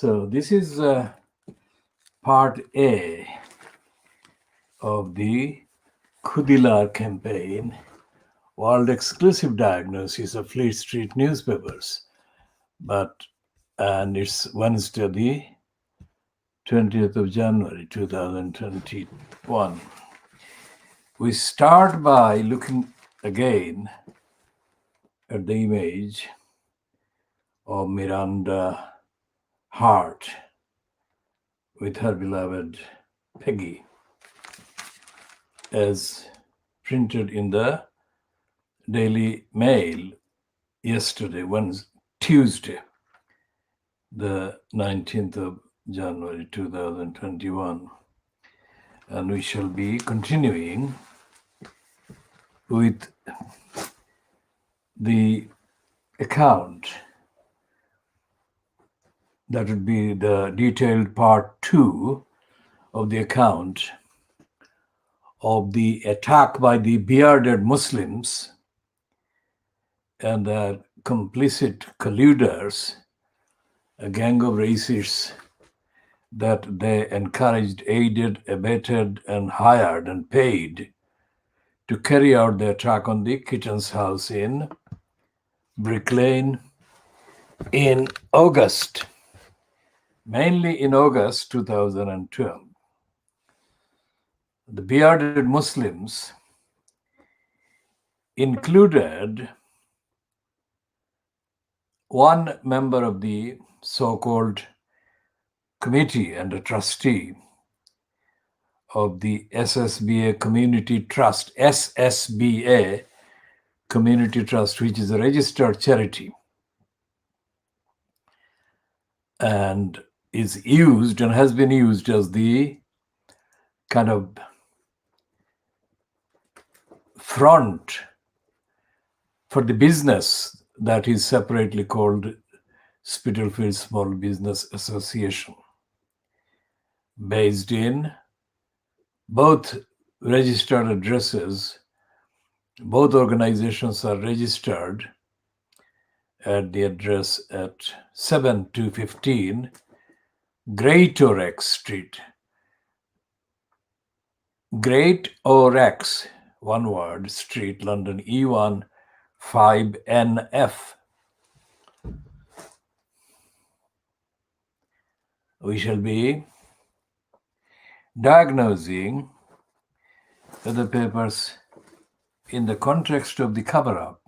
So this is part A of the KhoodeelaarTV campaign, world exclusive diagnosis of Fleet Street newspapers. And it's Wednesday, the 20th of January, 2021. We start by looking again at the image of Miranda Hart with her beloved Peggy, as printed in the Daily Mail yesterday, Tuesday, the 19th of January 2021. And we shall be continuing with the account. That would be the detailed part 2 of the account of the attack by the bearded Muslims and their complicit colluders, a gang of racists that they encouraged, aided, abetted, and hired and paid to carry out the attack on the Kitten's house in Brick Lane in August, mainly in August 2012. The bearded Muslims included one member of the so-called committee and a trustee of the SSBA Community Trust, SSBA Community Trust, which is a registered charity and is used and has been used as the kind of front for the business that is separately called Spitalfield Small Business Association, based in both registered addresses. Both organizations are registered at the address at 7215 Great Orex Street. Great Orex, one word, Street, London, E1 5NF. We shall be diagnosing the papers in the context of the cover-up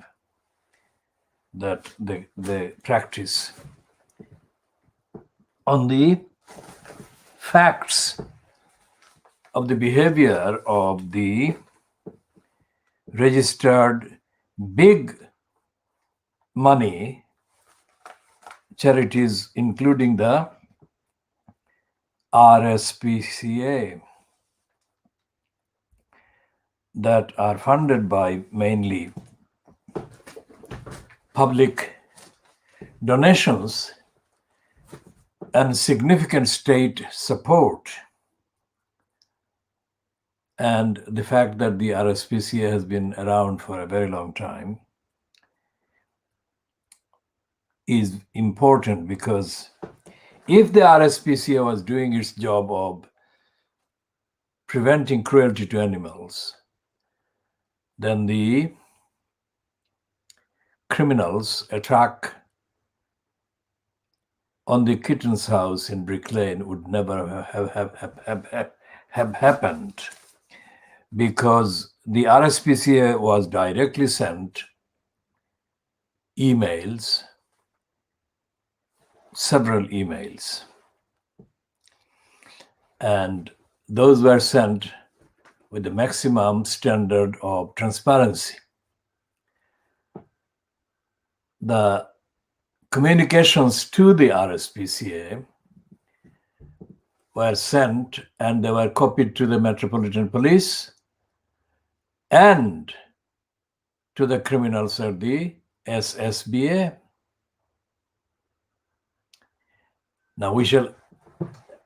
that they practice on the facts of the behavior of the registered big money charities, including the RSPCA, that are funded by mainly public donations and significant state support. And the fact that the RSPCA has been around for a very long time is important, because if the RSPCA was doing its job of preventing cruelty to animals, then the criminals' attack on the Kitten's house in Brick Lane would never have happened, because the RSPCA was directly sent emails, several emails, and those were sent with the maximum standard of transparency. The communications to the RSPCA were sent and they were copied to the Metropolitan Police and to the criminals at the SSBA. Now we shall,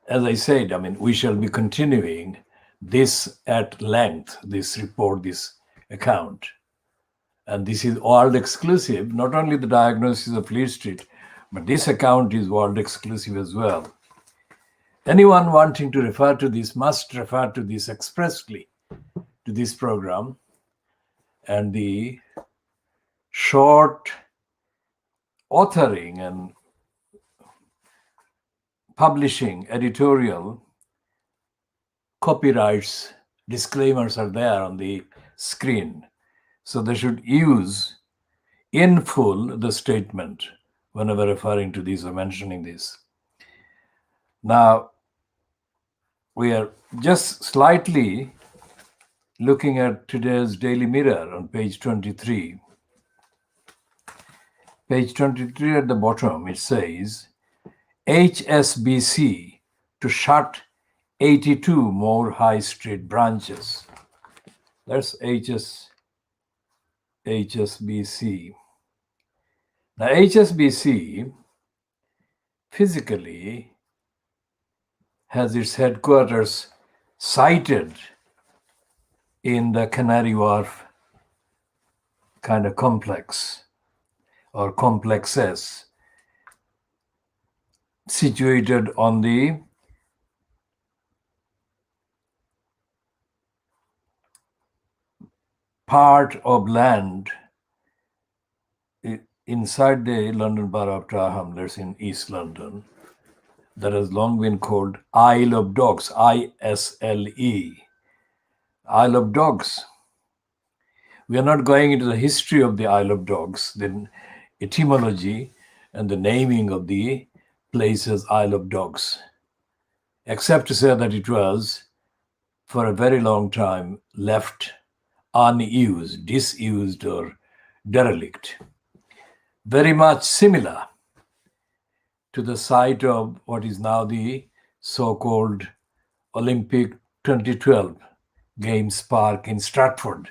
as I said, we shall be continuing this at length, this report, this account. And this is all exclusive, not only the diagnosis of Fleet Street, But this account is world exclusive as well. Anyone wanting to refer to this must refer to this expressly, to this program, and the short authoring and publishing editorial copyrights disclaimers are there on the screen. So they should use in full the statement whenever referring to this or mentioning this. Now, we are just slightly looking at today's Daily Mirror on page 23. Page 23 at the bottom, it says, HSBC to shut 82 more high street branches. That's HSBC. Now, HSBC physically has its headquarters sited in the Canary Wharf kind of complex or complexes situated on the part of land inside the London Borough of Tower Hamlets in East London that has long been called Isle of Dogs, ISLE, Isle of Dogs. We are not going into the history of the Isle of Dogs, the etymology and the naming of the place as Isle of Dogs, except to say that it was for a very long time left unused, disused, or derelict. Very much similar to the site of what is now the so-called Olympic 2012 Games Park in Stratford,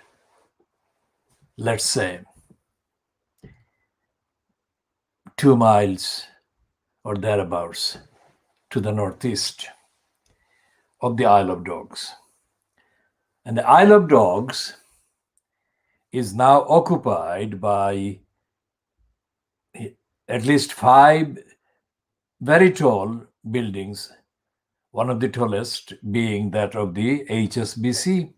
let's say 2 miles or thereabouts to the northeast of the Isle of Dogs. And the Isle of Dogs is now occupied by at least 5 very tall buildings, one of the tallest being that of the HSBC.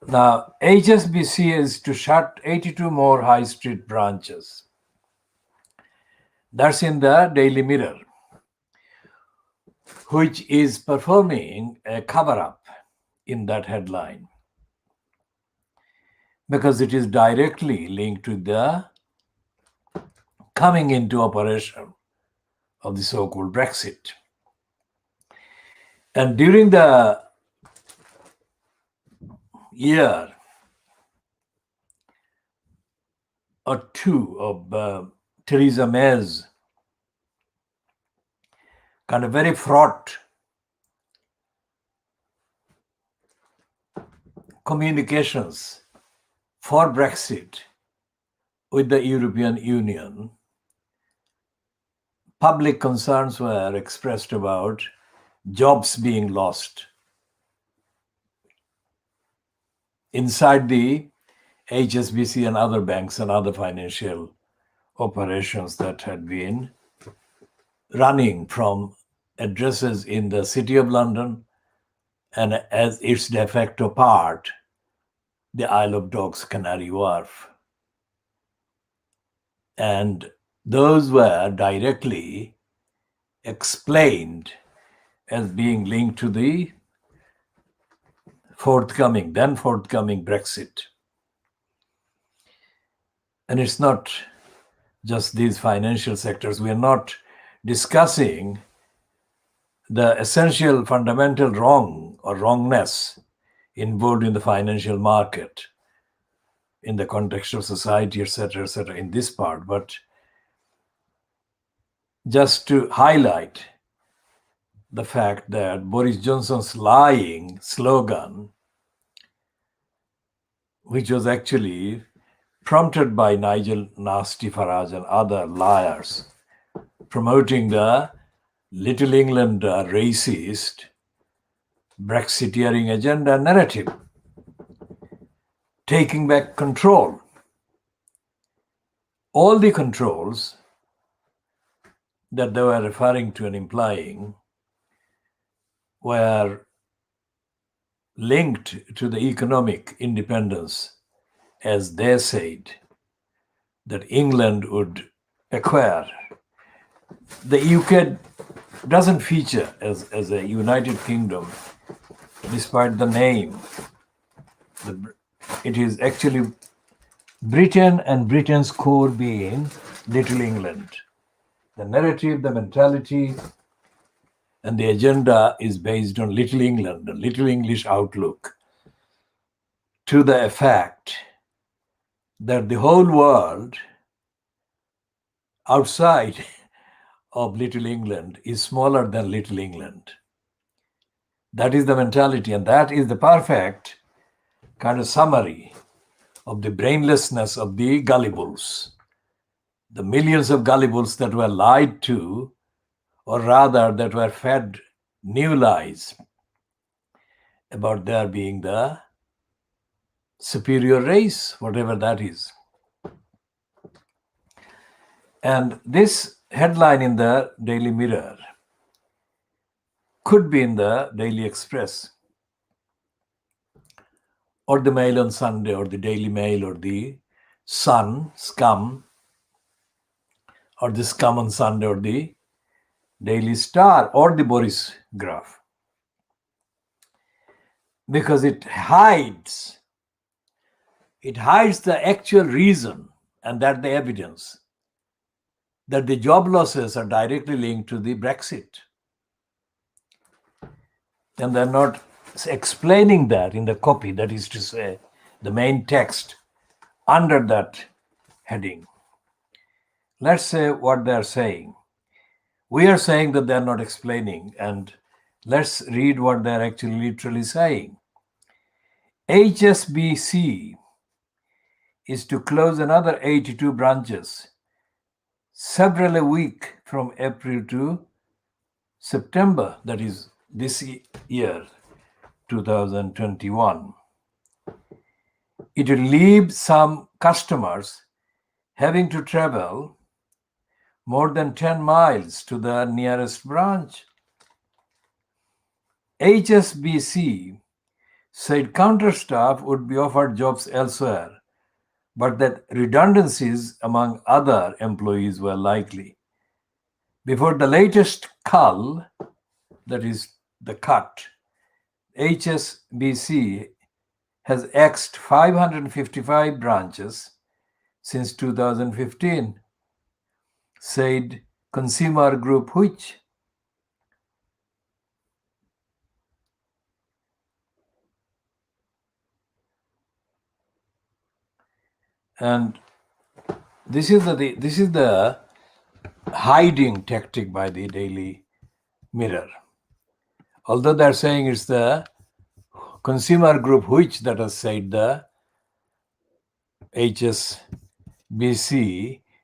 Now, HSBC is to shut 82 more high street branches. That's in the Daily Mirror, which is performing a cover-up in that headline because it is directly linked to the coming into operation of the so-called Brexit. And during the year or two of Theresa May's kind of very fraught communications for Brexit with the European Union, public concerns were expressed about jobs being lost inside the HSBC and other banks and other financial operations that had been running from addresses in the City of London and as its de facto part, the Isle of Dogs, Canary Wharf. And those were directly explained as being linked to the forthcoming Brexit. And it's not just these financial sectors. We are not discussing the essential fundamental wrong or wrongness involved in the financial market in the context of society, etc., in this part, but just to highlight the fact that Boris Johnson's lying slogan, which was actually prompted by Nigel Nasty Farage and other liars, promoting the Little England racist Brexiteering agenda narrative, taking back control all the controls that they were referring to and implying were linked to the economic independence, as they said, that England would acquire. The UK doesn't feature as a United Kingdom, despite the name. It is actually Britain, and Britain's core being Little England. The narrative, the mentality, and the agenda is based on Little England, the Little English outlook, to the effect that the whole world outside of Little England is smaller than Little England. That is the mentality, and that is the perfect kind of summary of the brainlessness of the gullibles, the millions of gullibles that were lied to, or rather that were fed new lies about their being the superior race, whatever that is. And this headline in the Daily Mirror could be in the Daily Express, or the Mail on Sunday, or the Daily Mail, or the Sun, Scum, or the Scum on Sunday, or the Daily Star, or the Boris Graph. Because it hides the actual reason, and that the evidence that the job losses are directly linked to the Brexit. And they're not explaining that in the copy, that is to say, the main text under that heading. Let's say what they're saying. We are saying that they're not explaining, and let's read what they're actually literally saying. HSBC is to close another 82 branches, several a week from April to September, that is this year, 2021. It will leave some customers having to travel more than 10 miles to the nearest branch. HSBC said counter staff would be offered jobs elsewhere, but that redundancies among other employees were likely. Before the latest cull, that is the cut, HSBC has axed 555 branches since 2015, said consumer group Which. And this is the hiding tactic by the Daily Mirror. Although they're saying it's the consumer group Which that has said the HSBC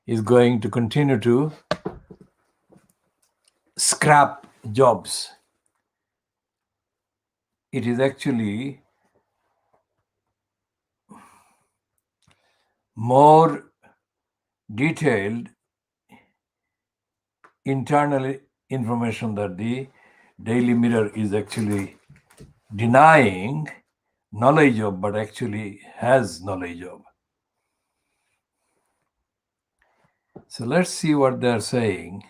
is going to continue to scrap jobs. It is actually more detailed internal information that the Daily Mirror is actually denying knowledge of, but actually has knowledge of. So let's see what they're saying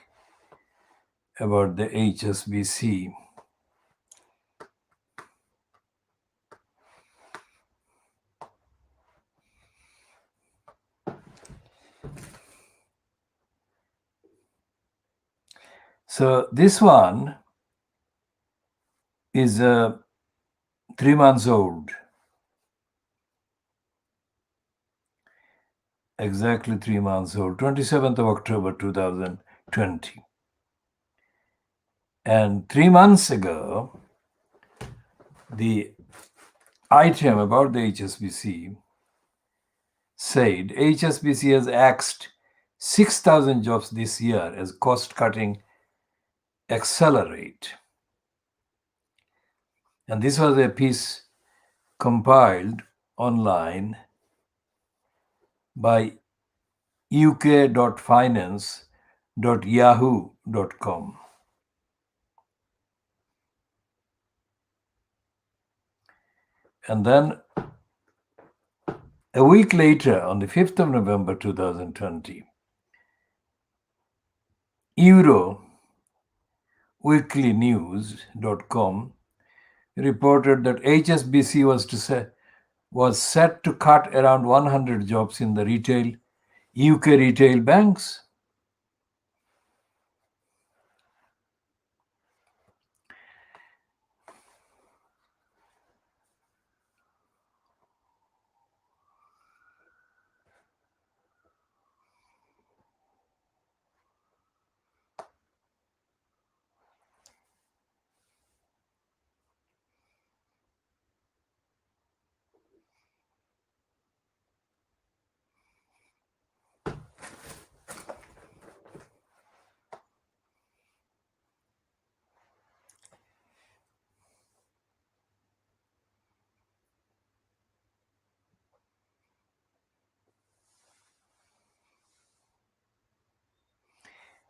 about the HSBC. So this one is 3 months old. Exactly 3 months old, 27th of October 2020. And 3 months ago, the item about the HSBC said HSBC has axed 6,000 jobs this year as cost cutting accelerate. And this was a piece compiled online by uk.finance.yahoo.com. And then a week later, on the 5th of November 2020, EuroWeeklyNews.com reported that HSBC was set to cut around 100 jobs in the UK retail banks.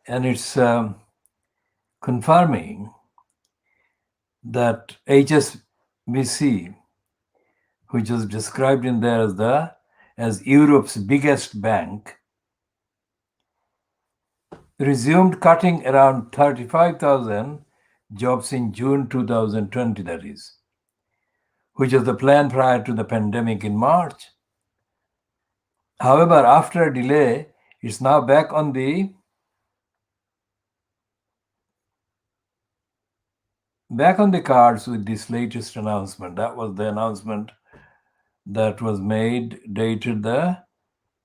And it's confirming that HSBC, which was described in there as Europe's biggest bank, resumed cutting around 35,000 jobs in June 2020, that is, which was the plan prior to the pandemic in March. However, after a delay, it's now back on the cards with this latest announcement. That was the announcement that was made, dated the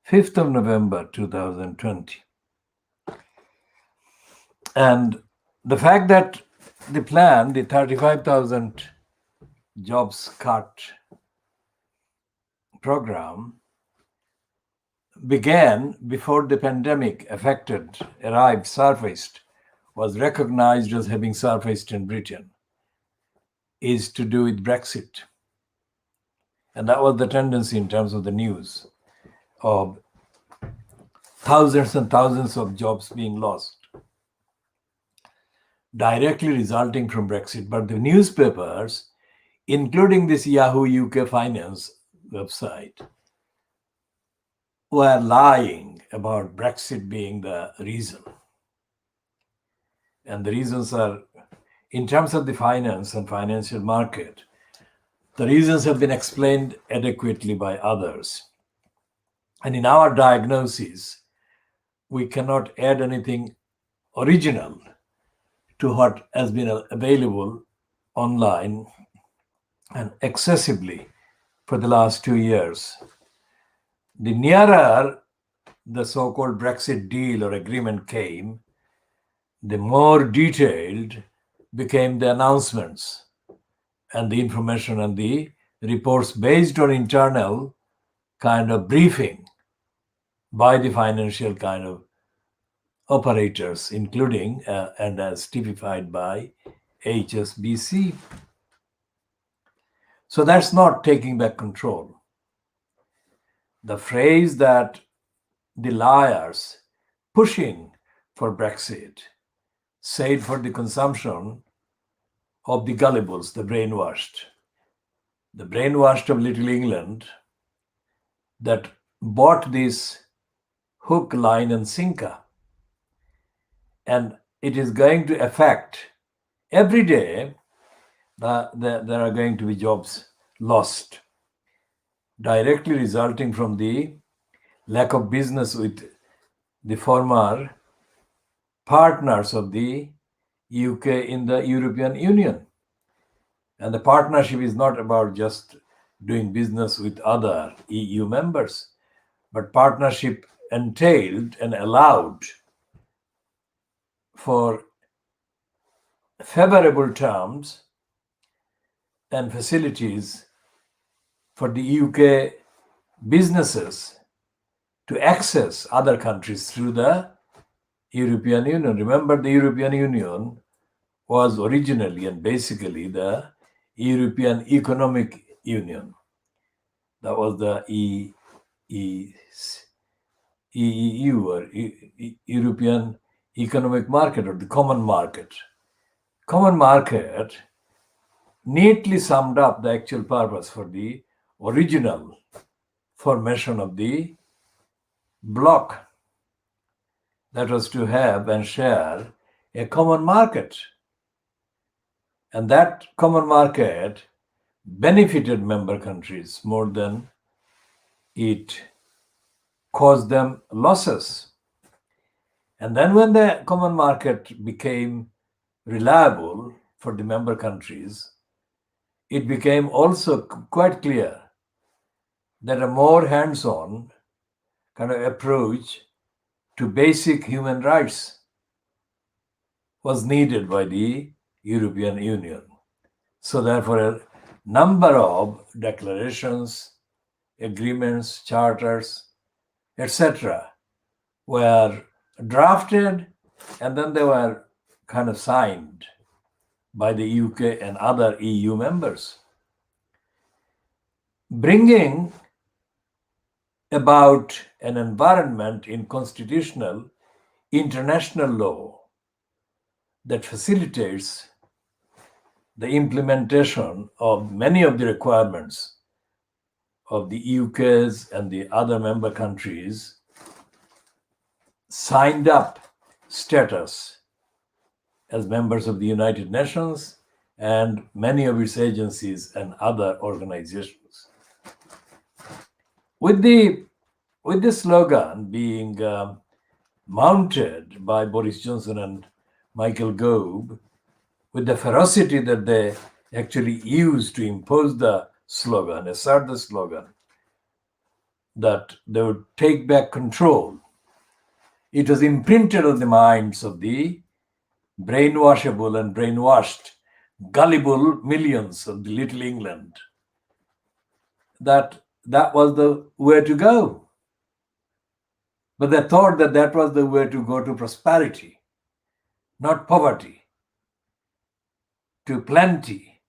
5th of November 2020. And the fact that the plan, the 35,000 jobs cut program, began before the pandemic surfaced, was recognized as having surfaced in Britain, is to do with Brexit. And that was the tendency in terms of the news of thousands and thousands of jobs being lost, directly resulting from Brexit. But the newspapers, including this Yahoo UK Finance website, were lying about Brexit being the reason. And the reasons are, in terms of the finance and financial market, the reasons have been explained adequately by others. And in our diagnosis, we cannot add anything original to what has been available online and accessibly for the last 2 years. The nearer the so-called Brexit deal or agreement came, the more detailed became the announcements and the information and the reports based on internal kind of briefing by the financial kind of operators, including and as typified by HSBC. So that's not taking back control. The phrase that the liars pushing for Brexit said for the consumption of the gullibles, the brainwashed of Little England that bought this hook, line, and sinker. And it is going to affect every day there are going to be jobs lost, directly resulting from the lack of business with the former partners of the UK in the European Union. And the partnership is not about just doing business with other EU members, but partnership entailed and allowed for favorable terms and facilities for the UK businesses to access other countries through the European Union. Remember, the European Union was originally and basically the European Economic Union. That was the EEU, or European Economic Market, or the Common Market. Common Market neatly summed up the actual purpose for the original formation of the bloc, that was to have and share a common market. And that common market benefited member countries more than it caused them losses. And then when the common market became reliable for the member countries, it became also quite clear that a more hands-on kind of approach to basic human rights was needed by the European Union. So therefore, a number of declarations, agreements, charters, etc. were drafted, and then they were kind of signed by the UK and other EU members, bringing about an environment in constitutional international law that facilitates the implementation of many of the requirements of the UK's and the other member countries signed up status as members of the United Nations and many of its agencies and other organizations. With the slogan being mounted by Boris Johnson and Michael Gove, with the ferocity that they actually used to impose the slogan, assert the slogan, that they would take back control, it was imprinted on the minds of the brainwashable and brainwashed, gullible millions of the Little England that that was the way to go. But they thought that that was the way to go to prosperity, not poverty, to plenty,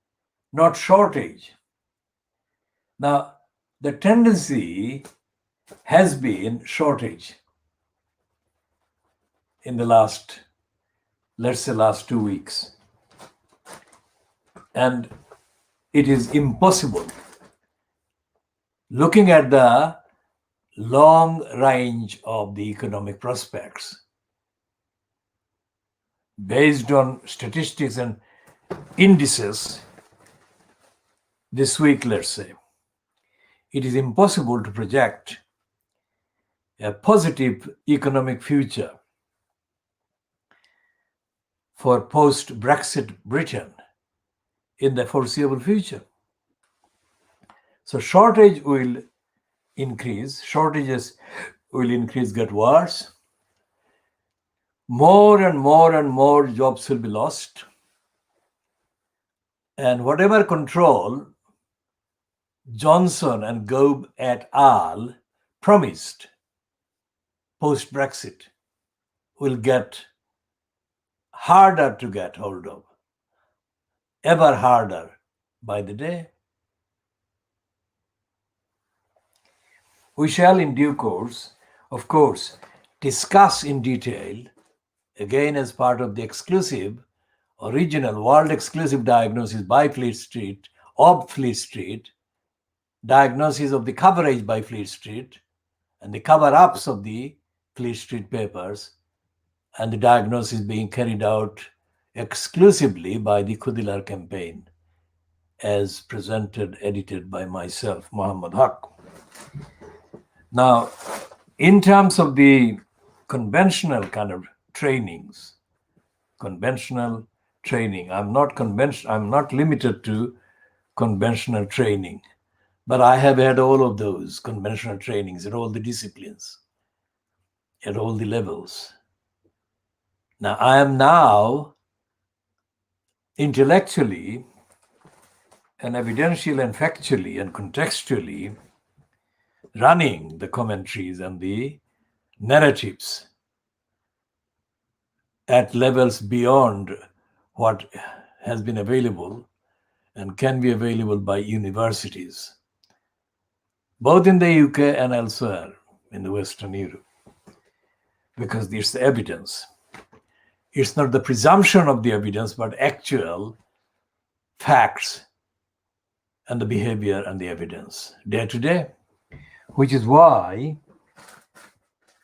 not shortage. Now, the tendency has been shortage in the last 2 weeks. And it is impossible, looking at the long range of the economic prospects, based on statistics and indices this week, let's say, it is impossible to project a positive economic future for post-Brexit Britain in the foreseeable future. So shortages will increase, get worse. More and more jobs will be lost. And whatever control Johnson and Gove et al. Promised post-Brexit will get harder to get hold of, ever harder by the day. We shall in due course, of course, discuss in detail, again as part of the exclusive, original world exclusive diagnosis by Fleet Street, of Fleet Street, diagnosis of the coverage by Fleet Street, and the cover-ups of the Fleet Street papers, and the diagnosis being carried out exclusively by the Khoodeelaar campaign, as presented, edited by myself, Muhammad Haque. Now, in terms of the conventional kind of trainings, I'm not limited to conventional training, but I have had all of those conventional trainings at all the disciplines, at all the levels. Now, I am now intellectually and evidentially and factually and contextually running the commentaries and the narratives at levels beyond what has been available and can be available by universities, both in the UK and elsewhere in the Western Europe. because it's the evidence. It's not the presumption of the evidence, but actual facts and the behavior and the evidence day to day, which is why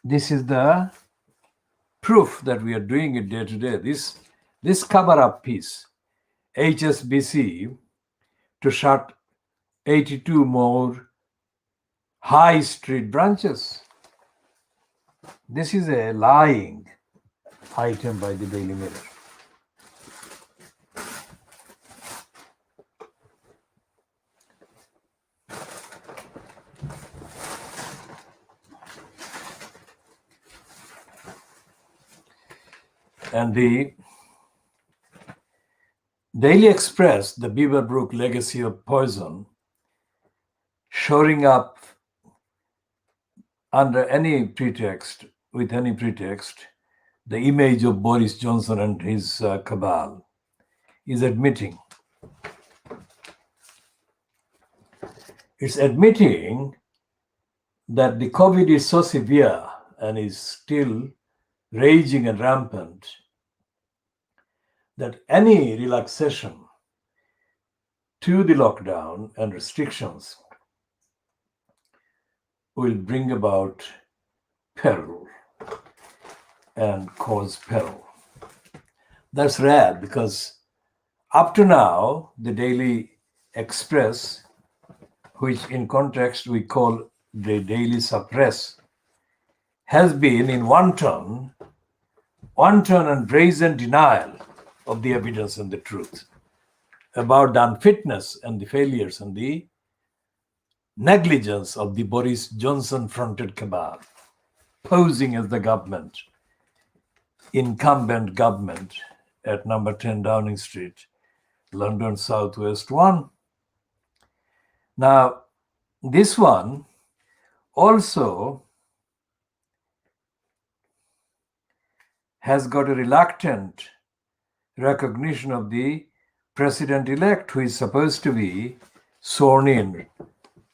this is the proof that we are doing it day to day. This cover-up piece, HSBC to shut 82 more high street branches. This is a lying item by the Daily Mirror. And the Daily Express, the Beaverbrook legacy of poison, shoring up under any pretext, with any pretext, the image of Boris Johnson and his cabal, is admitting. It's admitting that the COVID is so severe and is still raging and rampant that any relaxation to the lockdown and restrictions will bring about peril and cause peril. That's rare because up to now, the Daily Express, which in context we call the Daily Suppress, has been in wanton and brazen denial of the evidence and the truth about the unfitness and the failures and the negligence of the Boris Johnson-fronted cabal, posing as the government, incumbent government at number 10 Downing Street, London Southwest 1. Now, this one also has got a reluctant recognition of the president-elect, who is supposed to be sworn in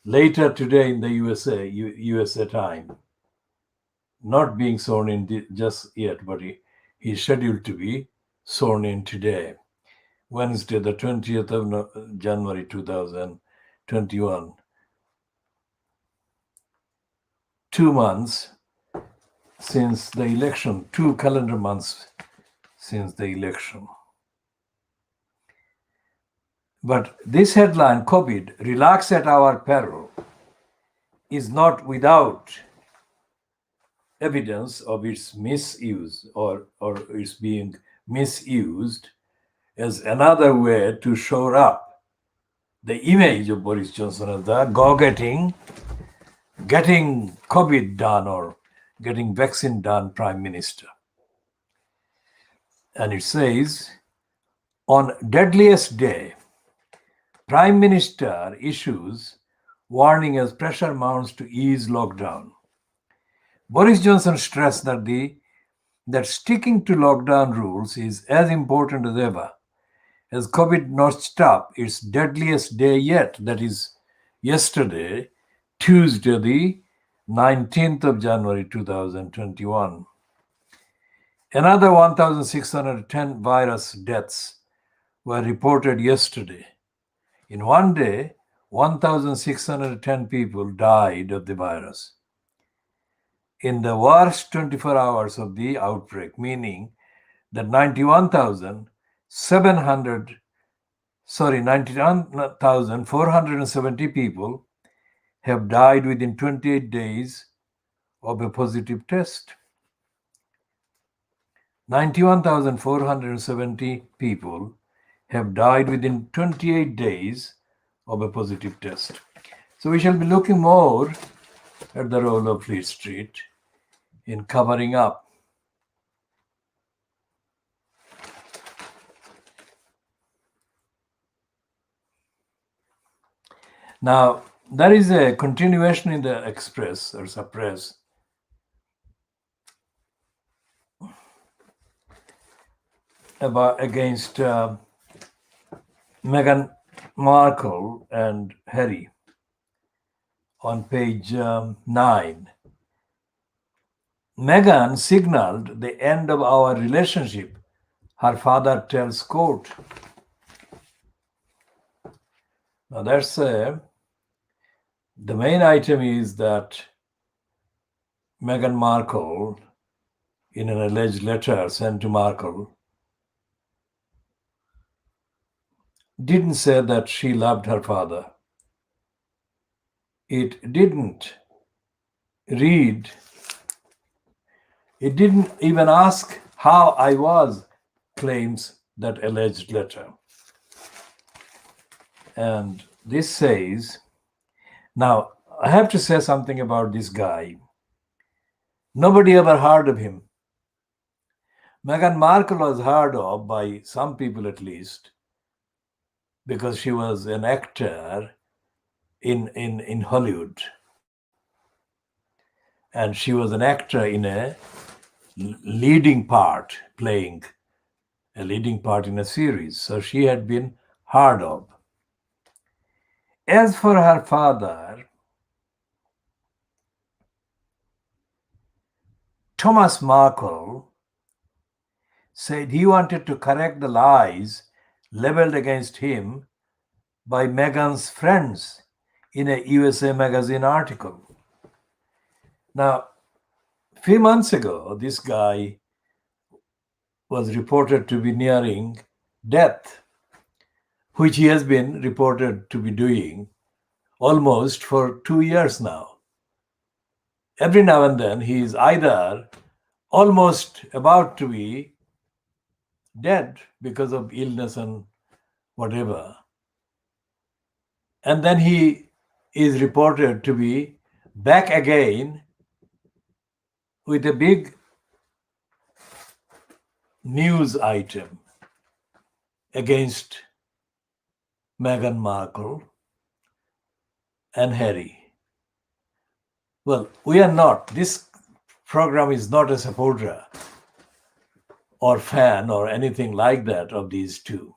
later today in the USA time. Not being sworn in just yet, but he's scheduled to be sworn in today, Wednesday, the 20th of January 2021. 2 months since the election, 2 calendar months since the election. But this headline, COVID, relax at our peril, is not without evidence of its misuse or its being misused as another way to shore up the image of Boris Johnson as the go-getting, getting COVID done or getting vaccine done Prime Minister. And it says, on deadliest day, Prime Minister issues warning as pressure mounts to ease lockdown. Boris Johnson stressed that sticking to lockdown rules is as important as ever, as COVID notched up its deadliest day yet, that is yesterday, Tuesday, the 19th of January 2021. Another 1,610 virus deaths were reported yesterday. In one day, 1,610 people died of the virus. In the worst 24 hours of the outbreak, meaning that 91,470 people have died within 28 days of a positive test. 91,470 people have died within 28 days of a positive test. So we shall be looking more at the role of Fleet Street in covering up. Now, there is a continuation in the Express or Suppress against Meghan Markle and Harry on page 9. Meghan signaled the end of our relationship, her father tells court. Now the main item is that Meghan Markle, in an alleged letter sent to Markle, didn't say that she loved her father. It didn't even ask how I was, claims that alleged letter. And this says, now I have to say something about this guy. Nobody ever heard of him. Meghan Markle was heard of by some people at least, because she was an actor in Hollywood. And she was an actor in a leading part, playing a leading part in a series. So she had been heard of. As for her father, Thomas Markle said he wanted to correct the lies leveled against him by Meghan's friends in a USA Magazine article. Now, a few months ago, this guy was reported to be nearing death, which he has been reported to be doing almost for 2 years now. Every now and then, he is either almost about to be dead because of illness and whatever, and then he is reported to be back again with a big news item against Meghan Markle and Harry. Well, we are not. This program is not a supporter or fan or anything like that of these two.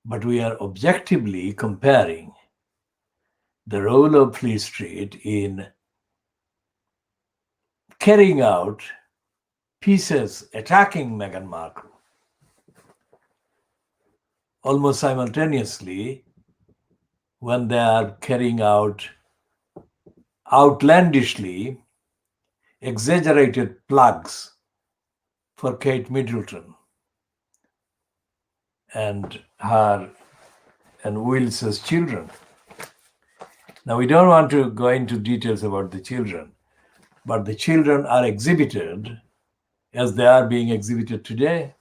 But we are objectively comparing the role of Fleet Street in carrying out pieces attacking Meghan Markle. Almost simultaneously, when they are carrying out outlandishly exaggerated plugs for Kate Middleton and her and Will's children. Now, we don't want to go into details about the children, but the children are exhibited as they are being exhibited today.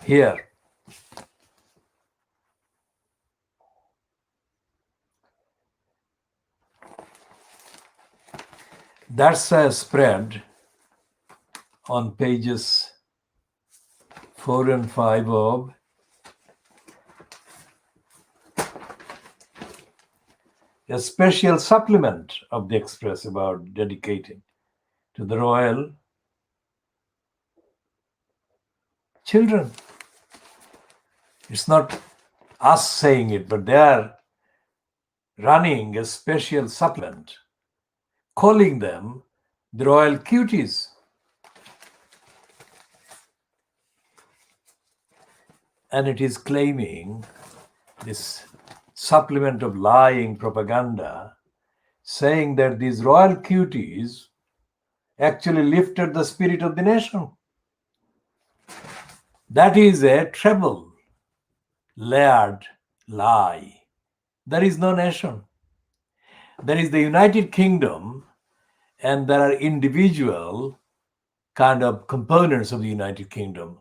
Here, that's a spread on pages 4 and 5 of a special supplement of the Express about dedicating to the royal children. It's not us saying it, but they are running a special supplement, calling them the royal cuties. And it is claiming, this supplement of lying propaganda, saying that these royal cuties actually lifted the spirit of the nation. That is a treble layered lie. There is no nation. There is the United Kingdom, and there are individual kind of components of the United Kingdom.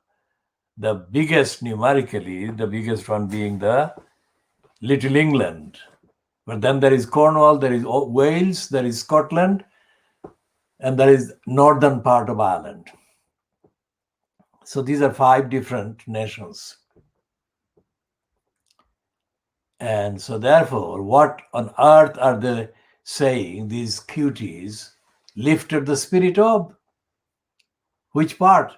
The biggest, numerically, the biggest one being the Little England. But then there is Cornwall, there is Wales, there is Scotland, and there is northern part of Ireland. So these are 5 different nations. And so therefore, what on earth are they saying these cuties lifted the spirit of? Which part?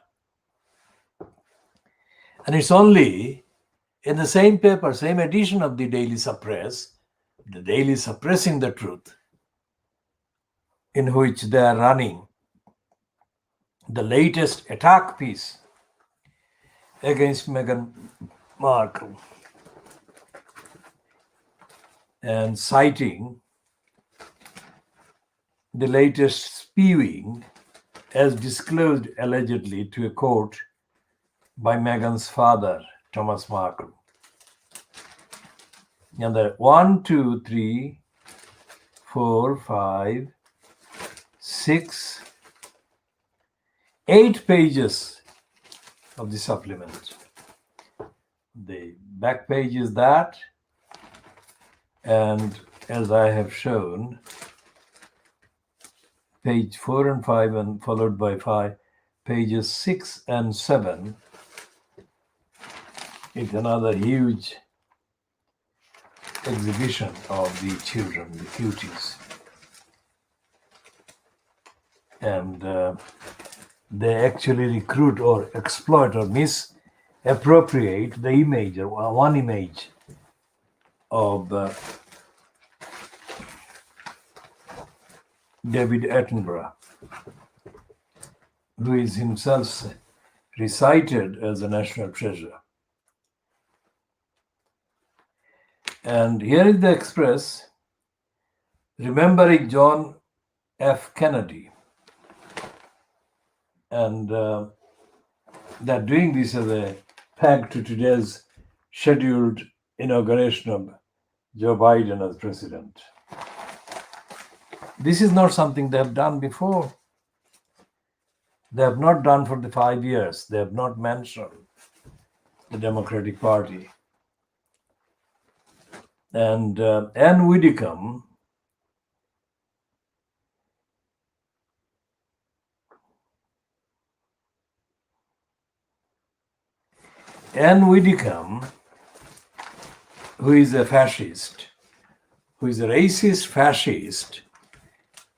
And it's only in the same paper, same edition of the Daily Suppress, the Daily Suppressing the Truth, in which they are running the latest attack piece against Meghan Markle and citing the latest spewing as disclosed allegedly to a court by Meghan's father, Thomas Markle. And there are 1, 2, 3, 4, 5, 6, 8 pages of the supplement. The back page is that, and as I have shown, page 4 and 5 and followed by 5, pages 6 and 7 is another huge exhibition of the children, the cuties. And they actually recruit or exploit or misappropriate the image, or one image of David Attenborough, who is himself recited as a national treasure. And here is the express, remembering John F. Kennedy. And they're doing this as a peg to today's scheduled inauguration of Joe Biden as president. This is not something they have done before. They have not done for the 5 years. They have not mentioned the Democratic Party. And Ann Widdecombe who is a fascist, who is a racist fascist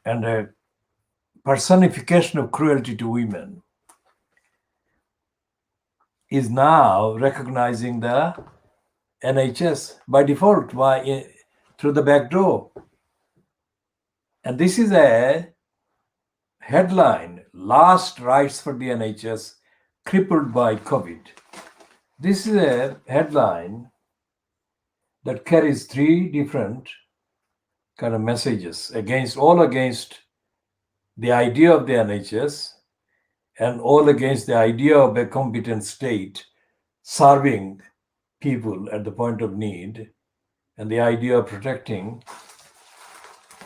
and a personification of cruelty to women, is now recognizing the NHS by default, through the back door. And this is a headline, last rites for the NHS crippled by COVID. This is a headline that carries 3 different kind of messages against the idea of the NHS and all against the idea of a competent state serving people at the point of need, and the idea of protecting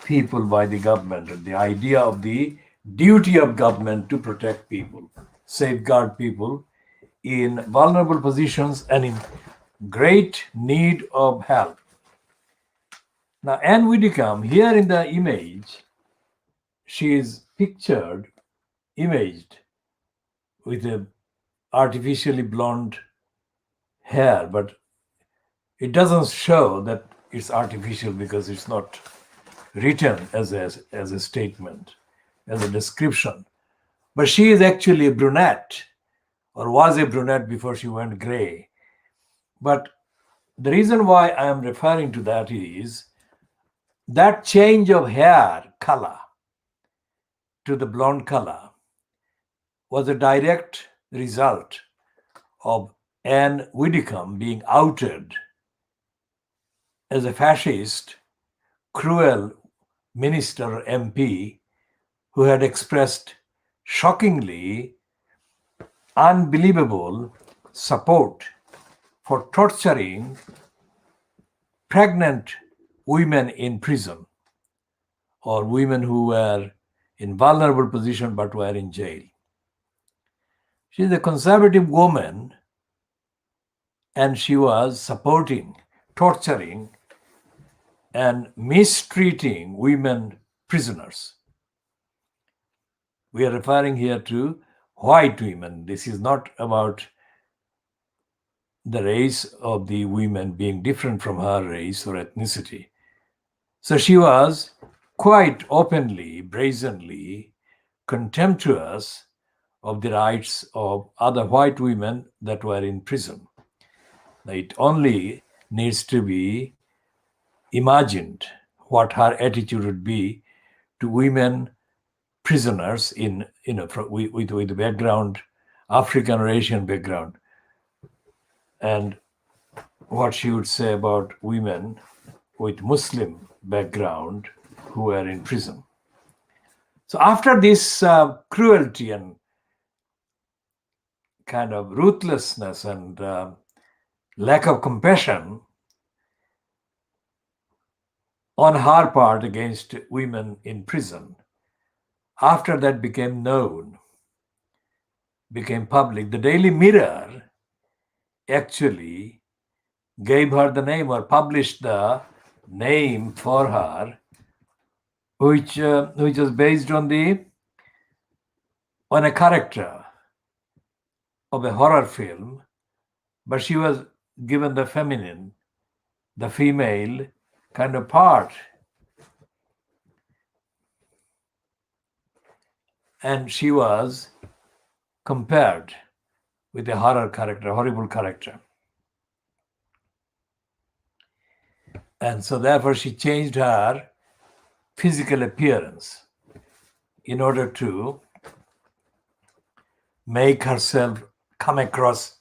people by the government, and the idea of the duty of government to protect people, safeguard people in vulnerable positions and in great need of help. Now, Ann Widdecombe, here in the image, she is imaged with a artificially blonde hair, but it doesn't show that it's artificial because it's not written as a statement, as a description. But she is actually a brunette, or was a brunette before she went gray. But the reason why I am referring to that is that change of hair color to the blonde color was a direct result of Ann Widdecombe being outed as a fascist, cruel minister or MP who had expressed shockingly unbelievable support for torturing pregnant women in prison, or women who were in vulnerable position but were in jail. She is a conservative woman, and she was supporting, torturing, and mistreating women prisoners. We are referring here to white women. This is not about the race of the women being different from her race or ethnicity. So she was quite openly, brazenly contemptuous of the rights of other white women that were in prison. It only needs to be imagined what her attitude would be to women prisoners in, with background, African or Asian background, and what she would say about women with Muslim background who were in prison. So after this cruelty and kind of ruthlessness and lack of compassion on her part against women in prison, after that became known, became public, the Daily Mirror actually gave her the name or published the name for her, which was based on a character of a horror film, but she was given the feminine, the female kind of part. And she was compared with a horror character, horrible character. And so therefore she changed her physical appearance in order to make herself come across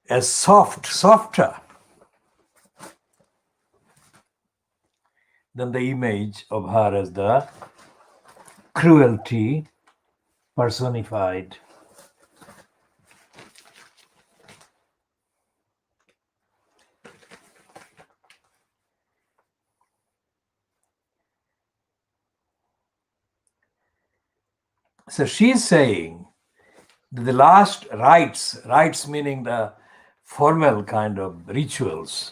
as softer than the image of her as the cruelty personified. So she's saying that the last rites meaning the formal kind of rituals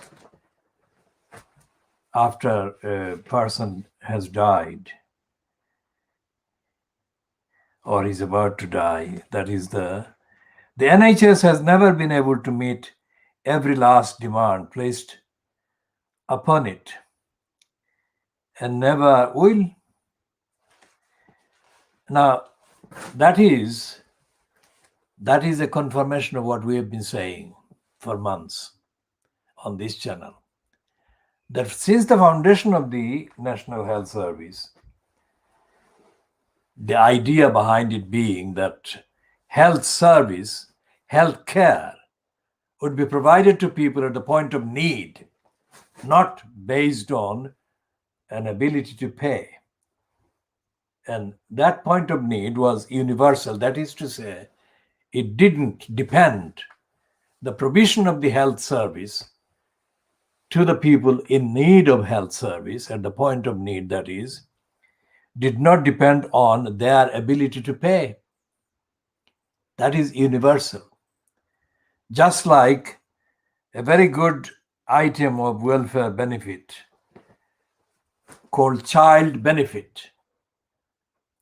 after a person has died or is about to die, that is the NHS has never been able to meet every last demand placed upon it and never will. Now, that is a confirmation of what we have been saying for months on this channel, that since the foundation of the National Health Service, the idea behind it being that health service, health care would be provided to people at the point of need, not based on an ability to pay. And that point of need was universal. That is to say, it didn't depend, the provision of the health service to the people in need of health service at the point of need, that is, did not depend on their ability to pay. That is universal. Just like a very good item of welfare benefit called child benefit,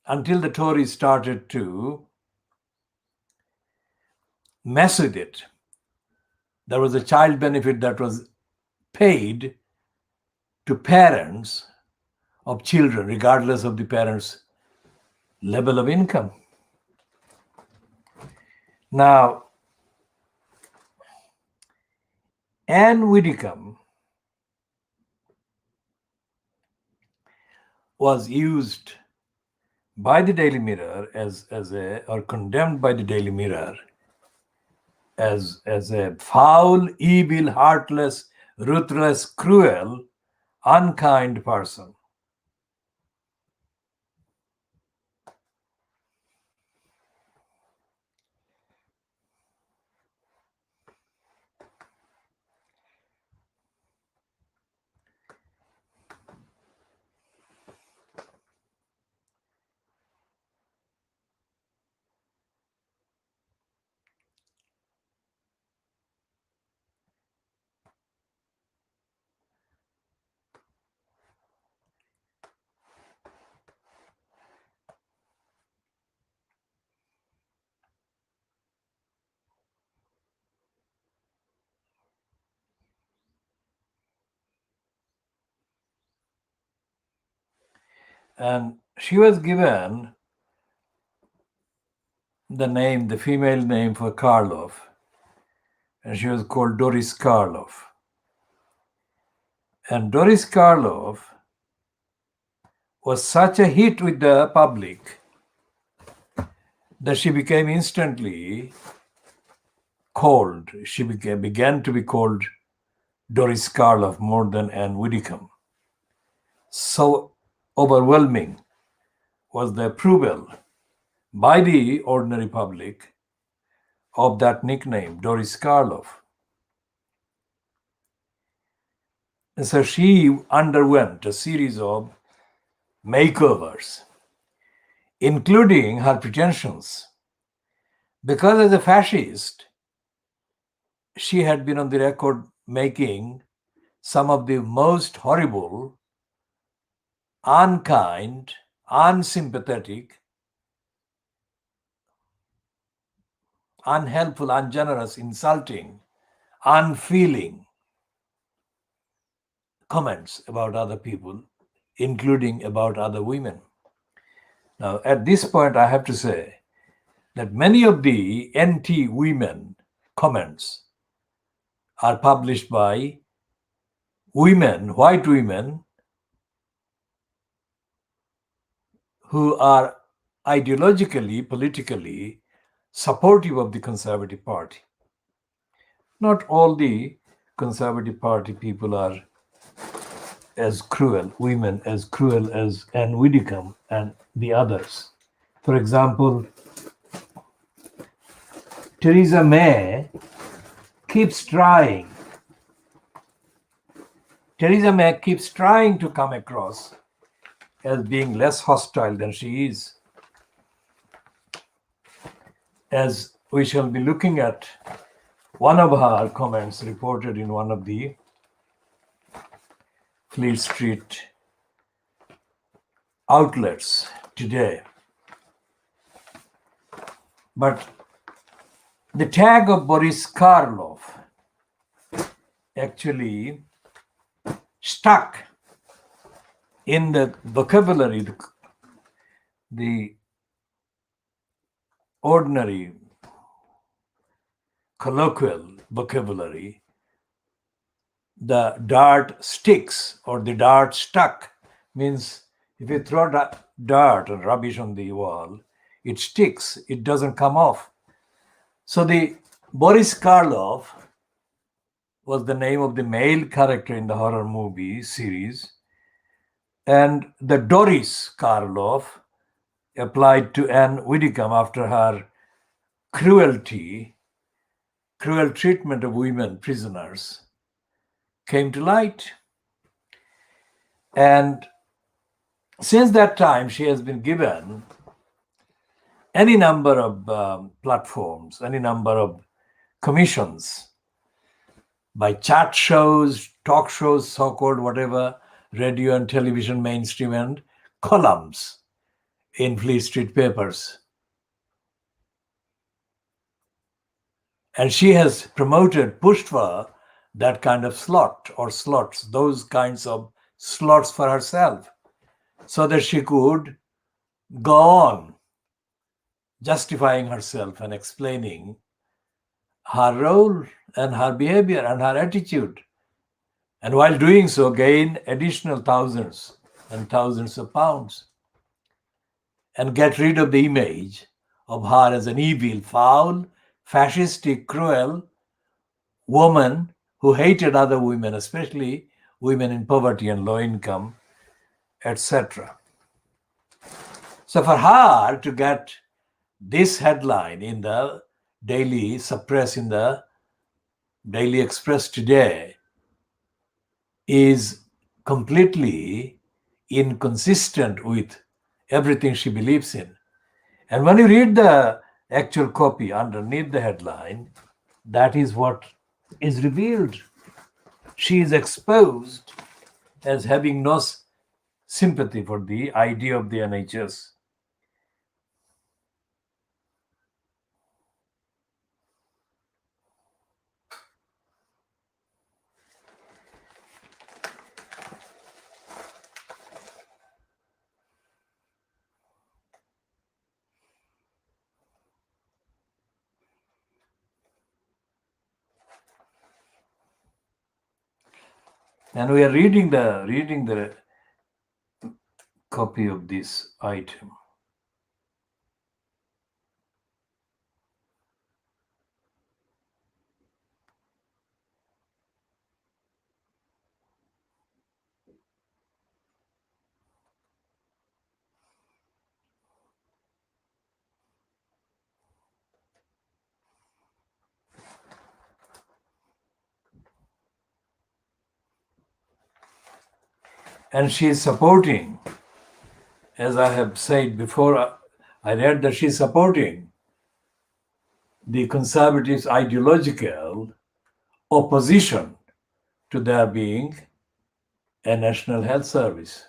until the Tories started to mess with it, there was a child benefit that was paid to parents of children, regardless of the parents' level of income. Now, Anne Widdecombe was used by the Daily Mirror or condemned by the Daily Mirror as a foul, evil, heartless, ruthless, cruel, unkind person. And she was given the female name for Karloff, and she was called Doris Karloff. And Doris Karloff was such a hit with the public that she became instantly called. She began to be called Doris Karloff more than Anne Widdecombe. So overwhelming was the approval by the ordinary public of that nickname, Doris Karloff. And so she underwent a series of makeovers, including her pretensions. Because as a fascist, she had been on the record making some of the most horrible, unkind, unsympathetic, unhelpful, ungenerous, insulting, unfeeling comments about other people, including about other women. Now, at this point, I have to say that many of the anti-women comments are published by women, white women, who are ideologically, politically supportive of the Conservative Party. Not all the Conservative Party people are as cruel, women as cruel as Anne Widdecombe and the others. For example, Theresa May keeps trying. Theresa May keeps trying to come across as being less hostile than she is. As we shall be looking at one of her comments reported in one of the Fleet Street outlets today. But the tag of Boris Karloff actually stuck in the vocabulary, the ordinary colloquial vocabulary. The dart sticks or the dart stuck means if you throw dirt and rubbish on the wall, it sticks, it doesn't come off. So the Boris Karloff was the name of the male character in the horror movie series, and the Doris Karloff applied to Anne Widdecombe after her cruel treatment of women prisoners came to light. And since that time, she has been given any number of platforms, any number of commissions by chat shows, talk shows, so-called whatever, radio and television, mainstream, and columns in Fleet Street papers. And she has pushed for that kind of slot or slots, those kinds of slots for herself, so that she could go on justifying herself and explaining her role and her behavior and her attitude. And while doing so, gain additional thousands and thousands of pounds and get rid of the image of her as an evil, foul, fascistic, cruel woman who hated other women, especially women in poverty and low income, etc. So for her to get this headline in the Daily Express today is completely inconsistent with everything she believes in. And when you read the actual copy underneath the headline, that is what is revealed. She is exposed as having no sympathy for the idea of the NHS. And we are reading the copy of this item. And she is supporting, as I have said before, I read that she is supporting the conservatives' ideological opposition to there being a national health service.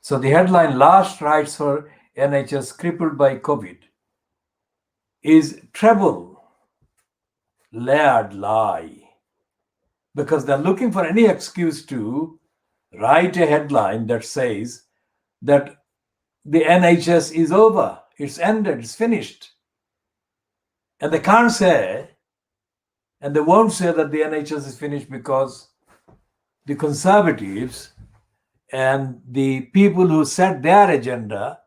So the headline, "Last Rites for NHS Crippled by COVID," is treble layered lie, because they're looking for any excuse to write a headline that says that the NHS is over, it's ended, it's finished. And they can't say, and they won't say that the NHS is finished, because the conservatives and the people who set their agenda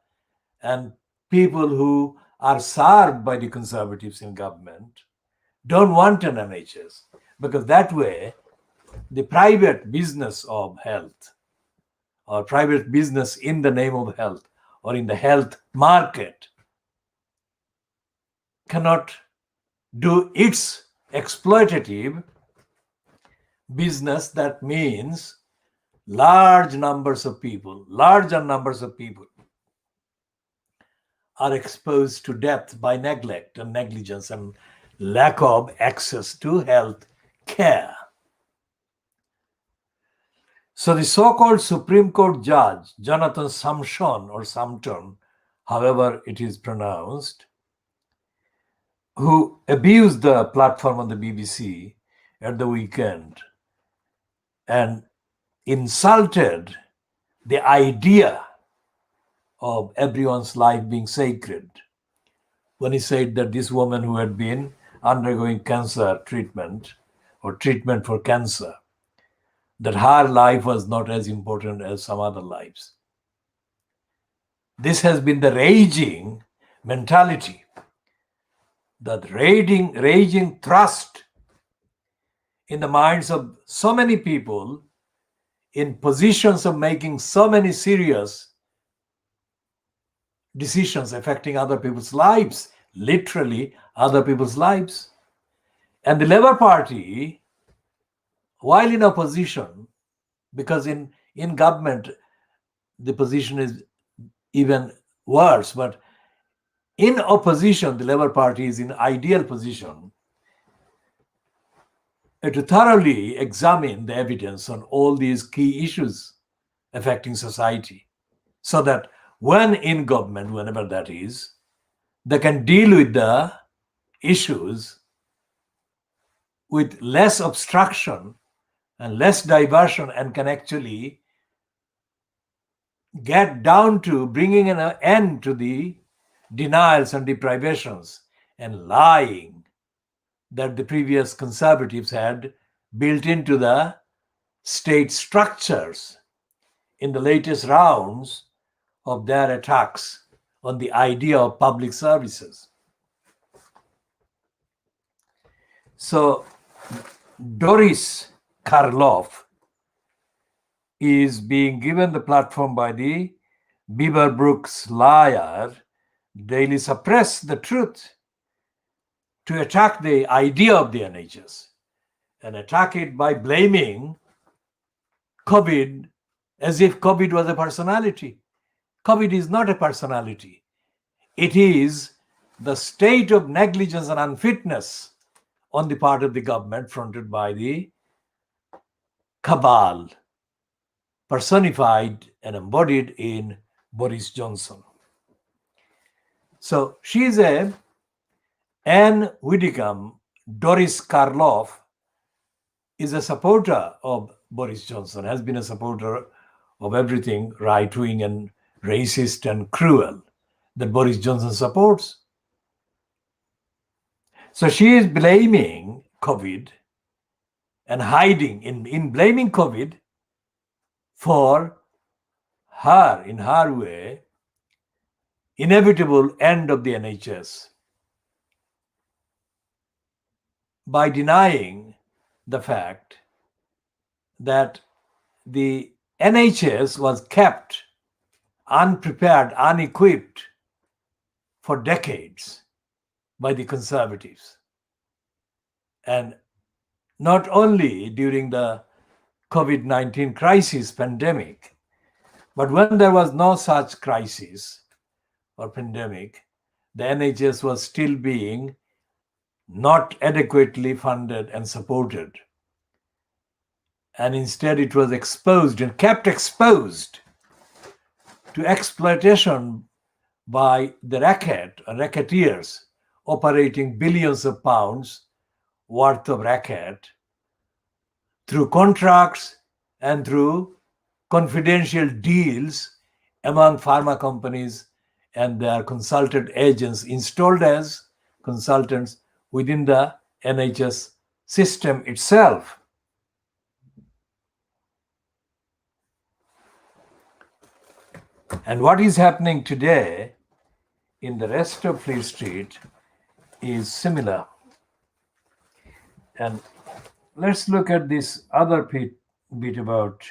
and people who are served by the conservatives in government don't want an NHS, because that way the private business of health, or private business in the name of health or in the health market, cannot do its exploitative business. That means larger numbers of people are exposed to death by neglect and negligence and lack of access to health care. So the so-called Supreme Court judge, Jonathan Sumshon or Sumpton, however it is pronounced, who abused the platform on the BBC at the weekend and insulted the idea of everyone's life being sacred, when he said that this woman who had been undergoing cancer treatment or treatment for cancer, that her life was not as important as some other lives. This has been the raging mentality, that raging thrust in the minds of so many people in positions of making so many serious decisions affecting other people's lives, literally other people's lives. And the Labour Party, while in opposition, because in government the position is even worse, but in opposition the Labour Party is in ideal position to thoroughly examine the evidence on all these key issues affecting society, so that when in government, whenever that is, they can deal with the issues with less obstruction and less diversion, and can actually get down to bringing an end to the denials and deprivations and lying that the previous conservatives had built into the state structures in the latest rounds of their attacks on the idea of public services. So Doris Karloff is being given the platform by the Beaverbrooks liar daily suppress the truth to attack the idea of the NHS, and attack it by blaming COVID as if COVID was a personality. COVID is not a personality. It is the state of negligence and unfitness on the part of the government, fronted by the cabal, personified and embodied in Boris Johnson. So she is Anne Widdecombe. Doris Karloff is a supporter of Boris Johnson, has been a supporter of everything right-wing and racist and cruel that Boris Johnson supports. So she is blaming COVID and hiding in blaming COVID for in her way, inevitable end of the NHS by denying the fact that the NHS was kept unprepared, unequipped for decades by the Conservatives. And not only during the COVID-19 crisis pandemic, but when there was no such crisis or pandemic, the NHS was still being not adequately funded and supported. And instead it was exposed and kept exposed to exploitation by the racketeers operating billions of pounds worth of racket through contracts and through confidential deals among pharma companies and their consultant agents installed as consultants within the NHS system itself. And what is happening today in the rest of Fleet Street is similar. And let's look at this other bit about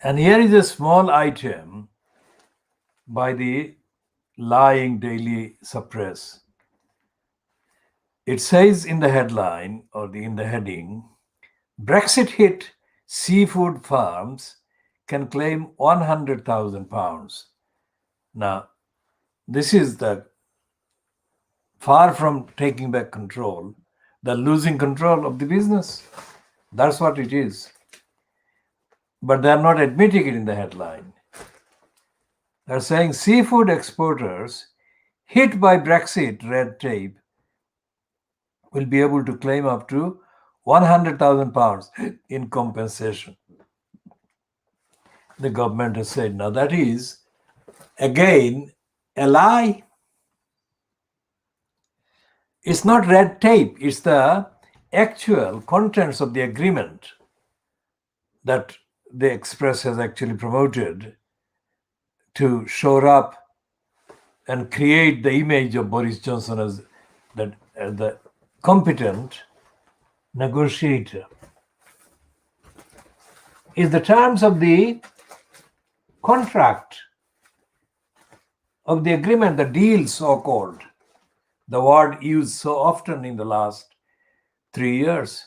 and here is a small item by the Lying Daily Suppress. It says in the headline or in the heading, Brexit hit seafood farms can claim £100,000. Now, this is the far from taking back control, the losing control of the business. That's what it is. But they're not admitting it in the headline. They're saying seafood exporters hit by Brexit red tape will be able to claim up to £100,000 in compensation. The government has said, now that is, again, a lie. It's not red tape, it's the actual contents of the agreement that the Express has actually promoted to shore up and create the image of Boris Johnson as the competent negotiator. Is the terms of the contract, of the agreement, the deal so-called, the word used so often in the last 3 years.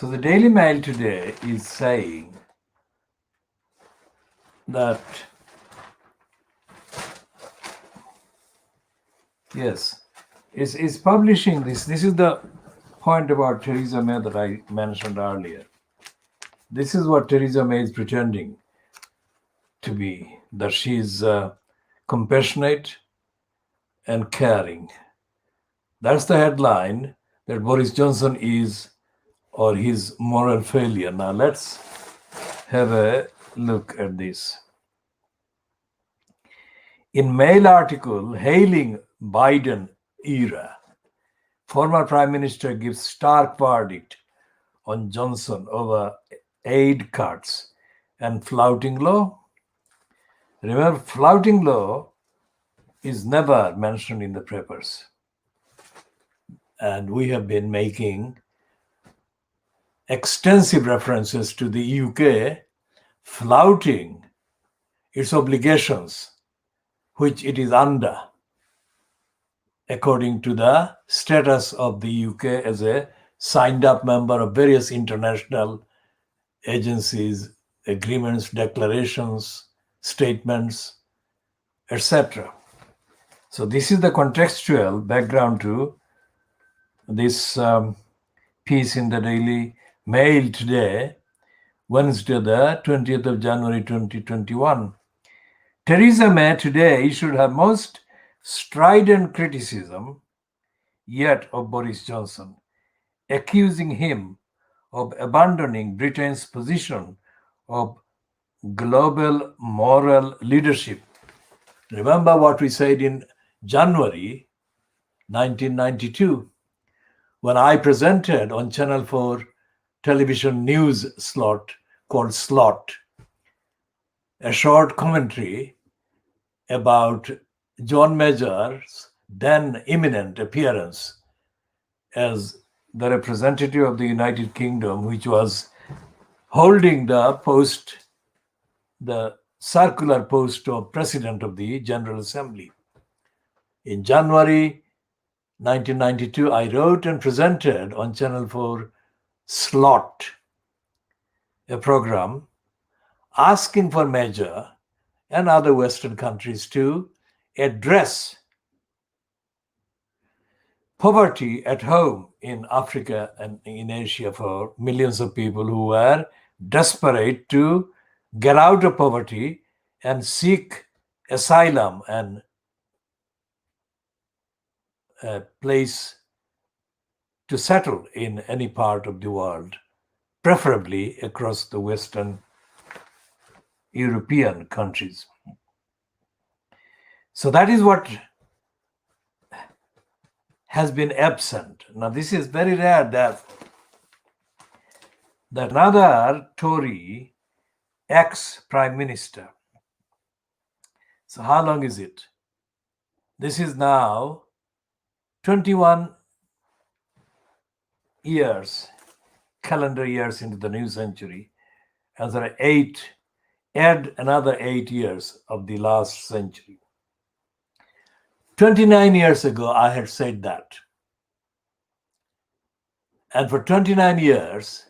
So the Daily Mail today is saying that, yes, is publishing this. This is the point about Theresa May that I mentioned earlier. This is what Theresa May is pretending to be, that she is compassionate and caring. That's the headline, that Boris Johnson is, or his moral failure. Now let's have a look at this. In Mail article hailing Biden era, former Prime Minister gives stark verdict on Johnson over aid cuts and flouting law. Remember, flouting law is never mentioned in the papers. And we have been making extensive references to the UK flouting its obligations, which it is under, according to the status of the UK as a signed up member of various international agencies, agreements, declarations, statements, etc. So this is the contextual background to this piece in the Daily Mail today, Wednesday, the 20th of January 2021. Theresa May today issued her most strident criticism yet of Boris Johnson, accusing him of abandoning Britain's position of global moral leadership. Remember what we said in January 1992, when I presented on Channel 4 television news slot called Slot, a short commentary about John Major's then imminent appearance as the representative of the United Kingdom, which was holding the post, the circular post of President of the General Assembly. In January 1992, I wrote and presented on Channel 4 Slot, a program asking for Major and other Western countries to address poverty at home in Africa and in Asia for millions of people who were desperate to get out of poverty and seek asylum and a place to settle in any part of the world, preferably across the Western European countries. So that is what has been absent. Now, this is very rare that another Tory ex-prime minister. So how long is it? This is now 21 years, calendar years into the new century, and there are add another 8 years of the last century. 29 years ago, I had said that. And for 29 years,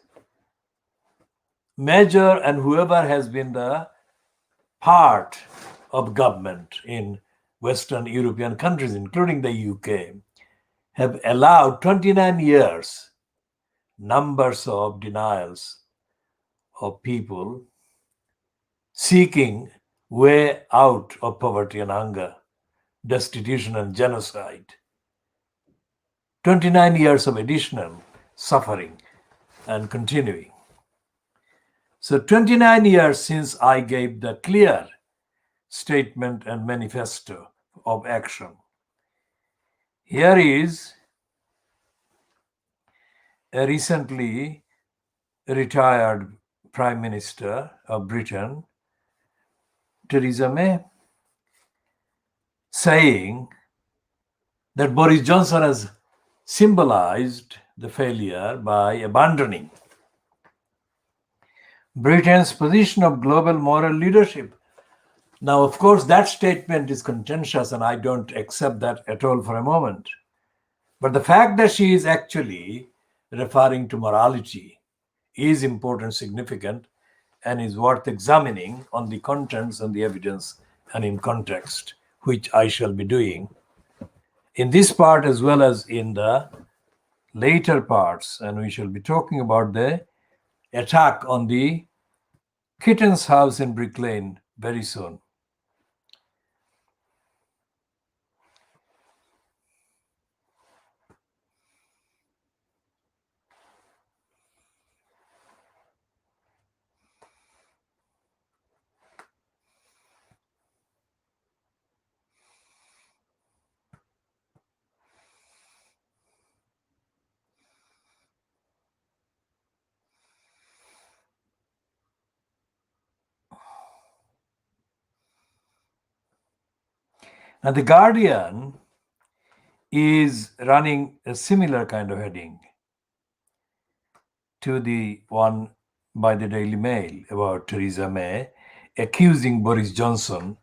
Major and whoever has been the part of government in Western European countries, including the UK, have allowed 29 years, numbers of denials of people seeking way out of poverty and hunger, destitution and genocide. 29 years of additional suffering and continuing. So 29 years since I gave the clear statement and manifesto of action. Here is a recently retired Prime Minister of Britain, Theresa May, saying that Boris Johnson has symbolized the failure by abandoning Britain's position of global moral leadership. Now, of course, that statement is contentious, and I don't accept that at all for a moment. But the fact that she is actually referring to morality is important, significant, and is worth examining on the contents and the evidence and in context, which I shall be doing in this part as well as in the later parts. And we shall be talking about the attack on the Kitten's house in Brick Lane very soon. Now, The Guardian is running a similar kind of heading to the one by the Daily Mail about Theresa May accusing Boris Johnson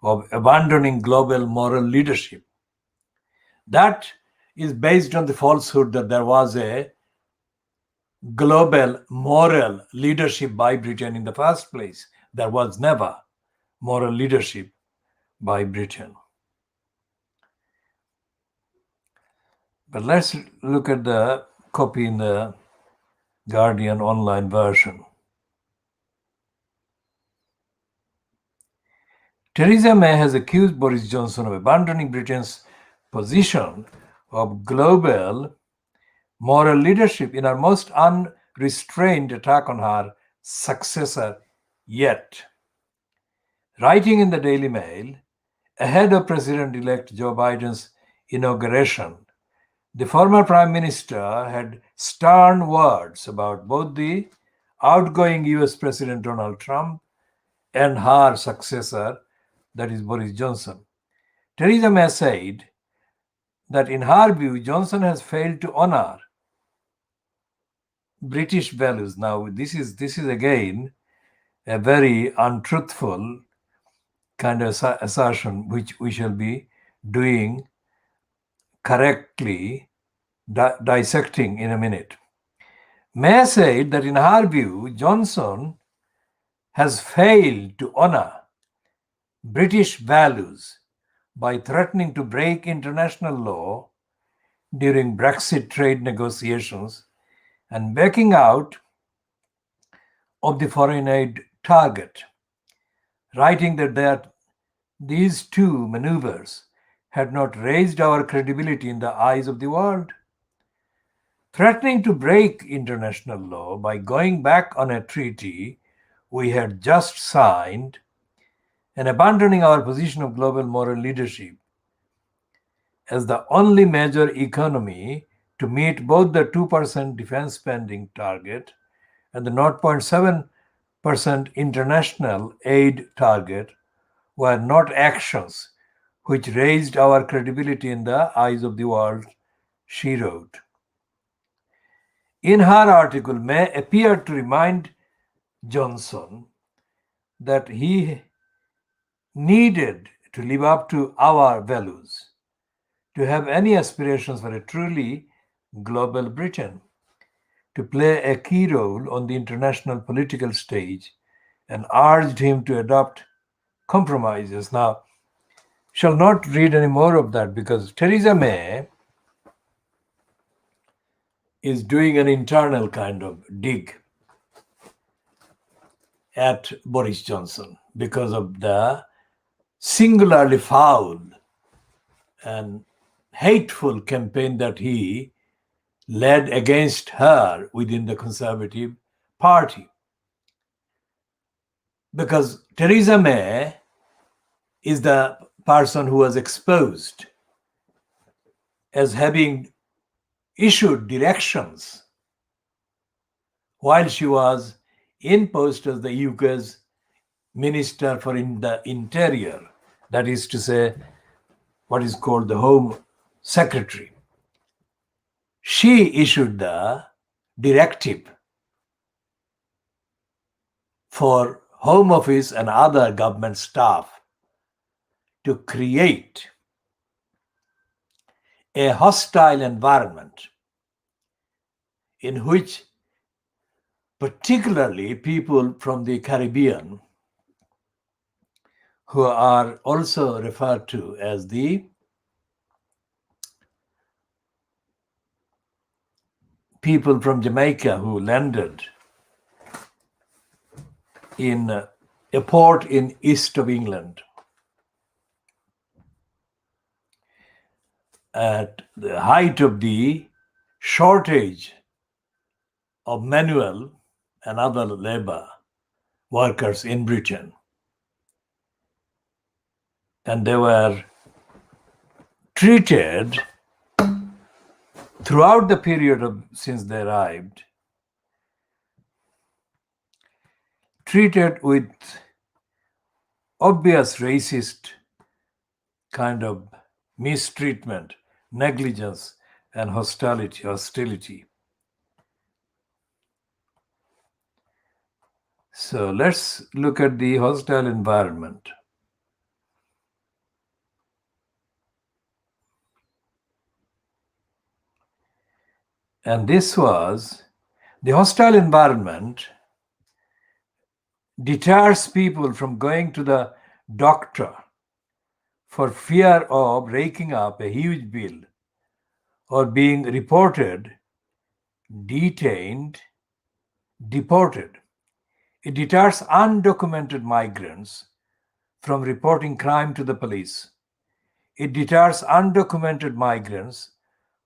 of abandoning global moral leadership. That is based on the falsehood that there was a global moral leadership by Britain in the first place. There was never moral leadership by Britain. But let's look at the copy in the Guardian online version. Theresa May has accused Boris Johnson of abandoning Britain's position of global moral leadership in her most unrestrained attack on her successor yet. Writing in the Daily Mail, ahead of President-elect Joe Biden's inauguration, the former Prime Minister had stern words about both the outgoing US President Donald Trump and her successor, that is Boris Johnson. Theresa May said that in her view, Johnson has failed to honor British values. Now, this is again a very untruthful kind of assertion, which we shall be doing correctly, dissecting in a minute. May said that in her view, Johnson has failed to honor British values by threatening to break international law during Brexit trade negotiations and backing out of the foreign aid target, writing that these two maneuvers had not raised our credibility in the eyes of the world. Threatening to break international law by going back on a treaty we had just signed and abandoning our position of global moral leadership as the only major economy to meet both the 2% defense spending target and the 0.7% international aid target were not actions which raised our credibility in the eyes of the world, she wrote. In her article, May appeared to remind Johnson that he needed to live up to our values to have any aspirations for a truly global Britain, to play a key role on the international political stage, and urged him to adopt compromises. Now, shall not read any more of that because Theresa May is doing an internal kind of dig at Boris Johnson because of the singularly foul and hateful campaign that he led against her within the Conservative Party. Because Theresa May is the person who was exposed as having issued directions while she was in post as the UK's Minister for the Interior, that is to say, what is called the Home Secretary. She issued the directive for Home Office and other government staff to create a hostile environment in which particularly people from the Caribbean, who are also referred to as the people from Jamaica who landed in a port in east of England at the height of the shortage of manual and other labor workers in Britain. And they were treated throughout the period since they arrived, treated with obvious racist kind of mistreatment, negligence, and hostility. So let's look at the hostile environment. And this was the hostile environment deters people from going to the doctor for fear of raking up a huge bill or being reported, detained, deported. It deters undocumented migrants from reporting crime to the police. It deters undocumented migrants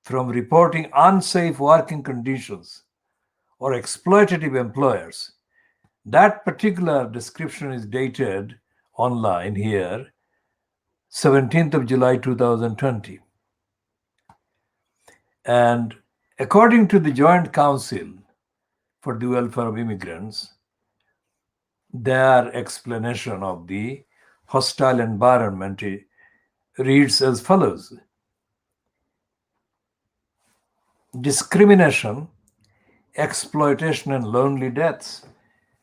from reporting unsafe working conditions or exploitative employers. That particular description is dated online here, 17th of July 2020. And according to the Joint Council for the Welfare of Immigrants, their explanation of the hostile environment reads as follows: discrimination, exploitation, and lonely deaths.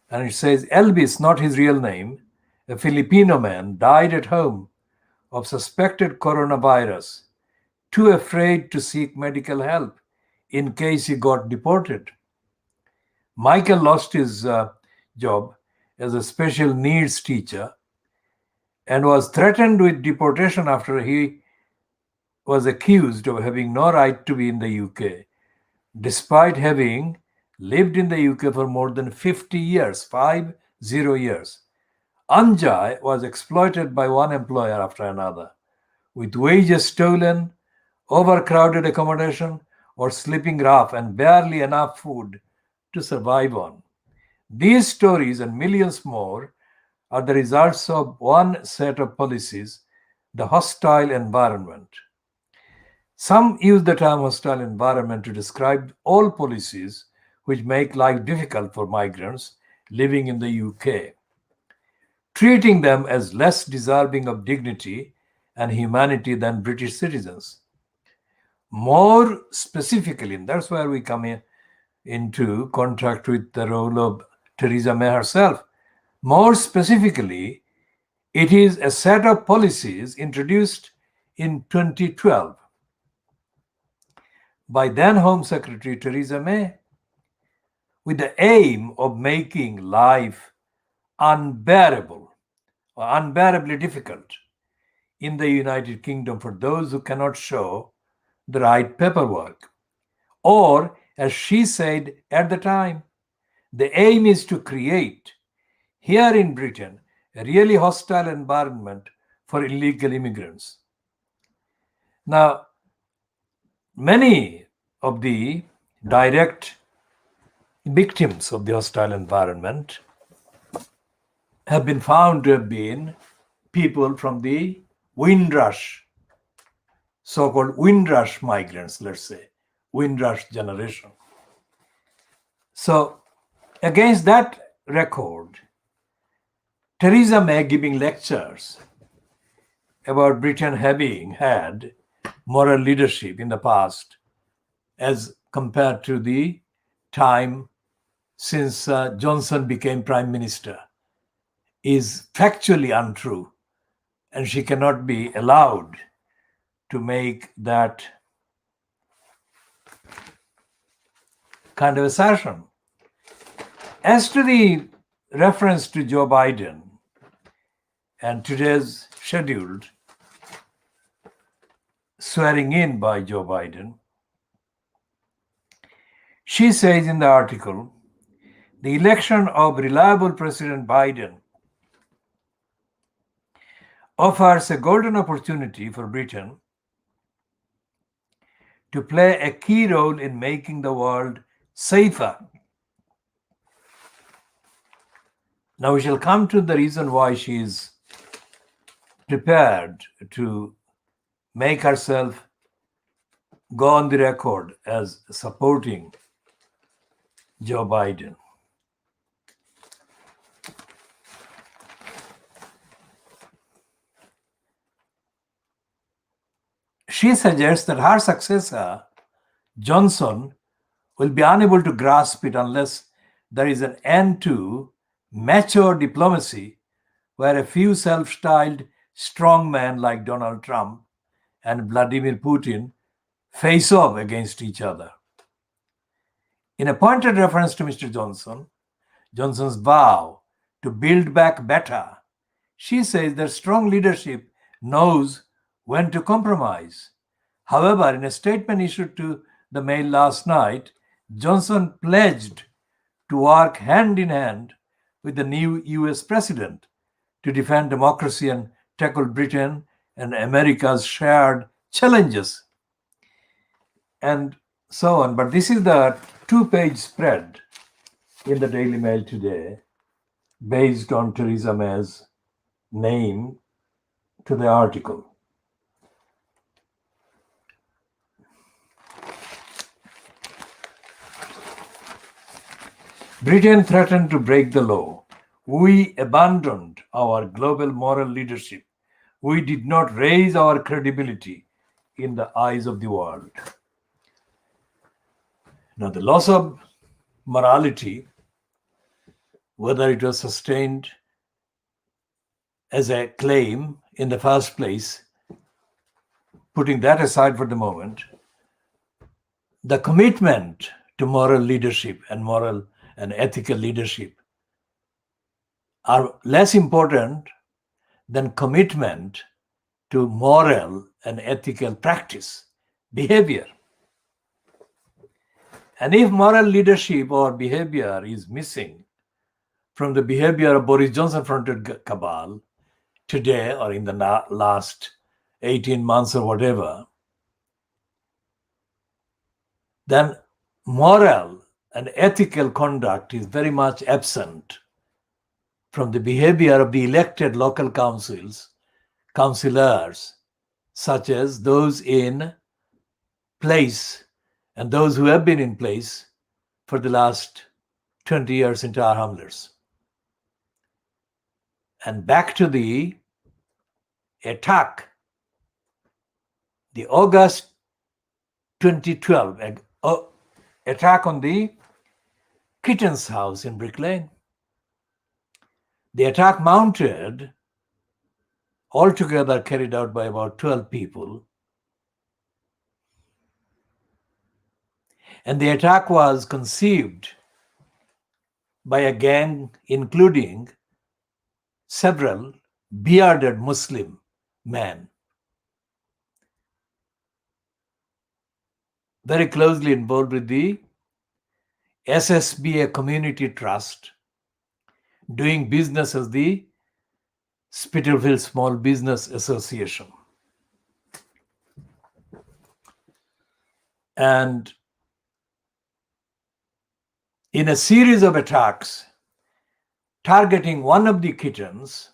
And it says Elvis, not his real name, a Filipino man, died at home of suspected coronavirus, too afraid to seek medical help in case he got deported. Michael lost his job as a special needs teacher and was threatened with deportation after he was accused of having no right to be in the UK, despite having lived in the UK for more than 50 years, 50 years. Anjay was exploited by one employer after another, with wages stolen, overcrowded accommodation, or sleeping rough and barely enough food to survive on. These stories and millions more are the results of one set of policies, the hostile environment. Some use the term hostile environment to describe all policies which make life difficult for migrants living in the UK, treating them as less deserving of dignity and humanity than British citizens. More specifically, and that's where we come into contact with the role of Theresa May herself. More specifically, it is a set of policies introduced in 2012 by then Home Secretary Theresa May with the aim of making life unbearable or unbearably difficult in the United Kingdom for those who cannot show the right paperwork. Or, as she said at the time, the aim is to create here in Britain a really hostile environment for illegal immigrants. Now, many of the direct victims of the hostile environment have been found to have been people from the Windrush, so-called Windrush migrants, let's say, Windrush generation. So, against that record, Theresa May giving lectures about Britain having had moral leadership in the past as compared to the time since Johnson became Prime Minister is factually untrue, and she cannot be allowed to make that kind of assertion. As to the reference to Joe Biden and today's scheduled swearing in by Joe Biden, she says in the article, the election of reliable President Biden offers a golden opportunity for Britain to play a key role in making the world safer. Now we shall come to the reason why she is prepared to make herself go on the record as supporting Joe Biden. She suggests that her successor, Johnson, will be unable to grasp it unless there is an end to mature diplomacy where a few self-styled strongmen like Donald Trump and Vladimir Putin face off against each other. In a pointed reference to Mr. Johnson's vow to build back better, she says that strong leadership knows when to compromise. However, in a statement issued to the Mail last night, Johnson pledged to work hand in hand with the new US president to defend democracy and tackle Britain and America's shared challenges, and so on. But this is the two-page spread in the Daily Mail today based on Theresa May's name to the article. Britain threatened to break the law. We abandoned our global moral leadership. We did not raise our credibility in the eyes of the world. Now, the loss of morality, whether it was sustained as a claim in the first place, putting that aside for the moment, the commitment to moral leadership and moral and ethical leadership are less important than commitment to moral and ethical practice, behavior. And if moral leadership or behavior is missing from the behavior of Boris Johnson-fronted cabal today or in the last 18 months or whatever, then moral and ethical conduct is very much absent from the behavior of the elected local councillors, such as those in place and those who have been in place for the last 20 years in Tower Hamlets. And back to the attack, the August 2012 attack on the Kitten's house in Brick Lane. The attack mounted, altogether carried out by about 12 people. And the attack was conceived by a gang including several bearded Muslim men, very closely involved with the SSBA Community Trust, doing business as the Spitalfield Small Business Association. And in a series of attacks targeting one of the Kittens,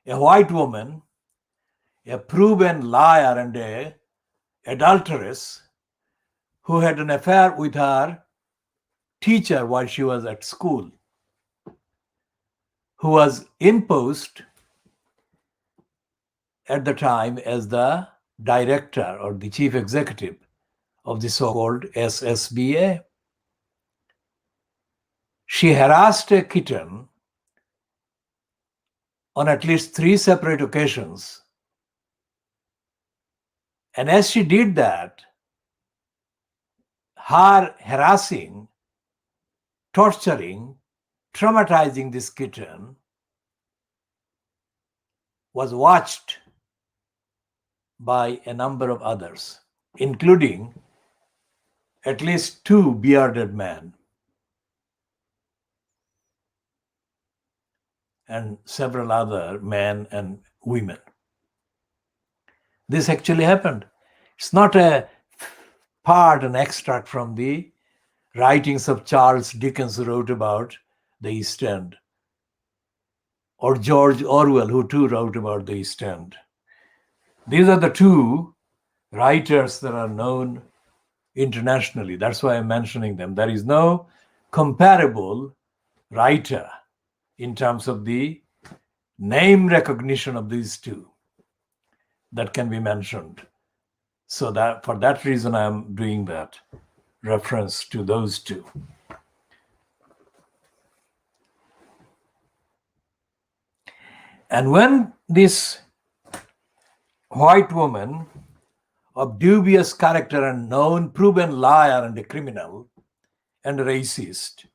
a white woman, a proven liar and a adulteress who had an affair with her teacher while she was at school, who was imposed at the time as the director or the chief executive of the so-called SSBA. She harassed a kitten on at least 3 separate occasions. And as she did that, her harassing torturing, traumatizing this kitten was watched by a number of others, including at least 2 bearded men and several other men and women. This actually happened. It's not a part, an extract from the writings of Charles Dickens, who wrote about the East End, or George Orwell, who too wrote about the East End. These are the 2 writers that are known internationally. That's why I'm mentioning them. There is no comparable writer in terms of the name recognition of these 2 that can be mentioned. So that for that reason, I'm doing that reference to those 2. And when this white woman of dubious character and known proven liar and a criminal and racist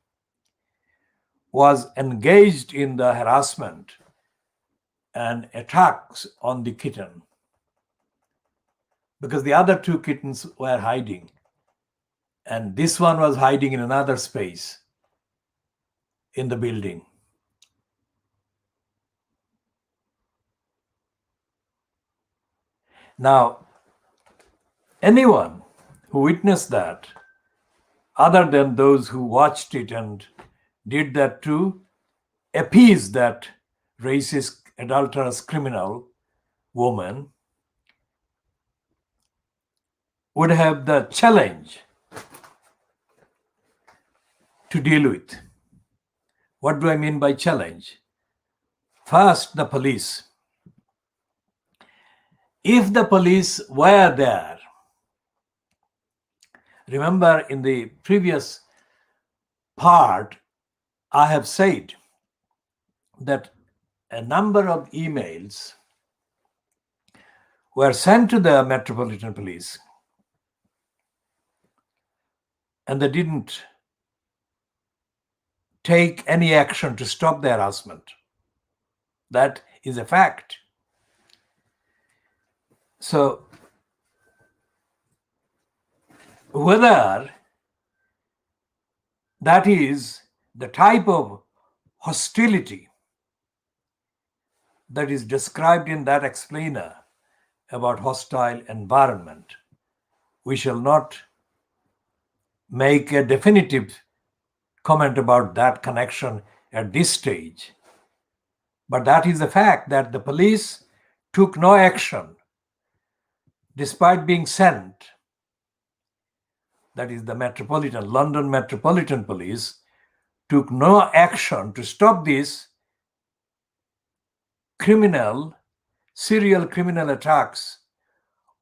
was engaged in the harassment and attacks on the kitten, because the other 2 kittens were hiding and this one was hiding in another space in the building. Now, anyone who witnessed that, other than those who watched it and did that to appease that racist, adulterous, criminal woman, would have the challenge to deal with. What do I mean by challenge? First, the police. If the police were there, remember in the previous part, I have said that a number of emails were sent to the Metropolitan Police and they didn't take any action to stop the harassment. That is a fact. So, whether that is the type of hostility that is described in that explainer about hostile environment, we shall not make a definitive comment about that connection at this stage. But that is the fact that the police took no action despite being sent. That is, the London Metropolitan Police took no action to stop this serial criminal attacks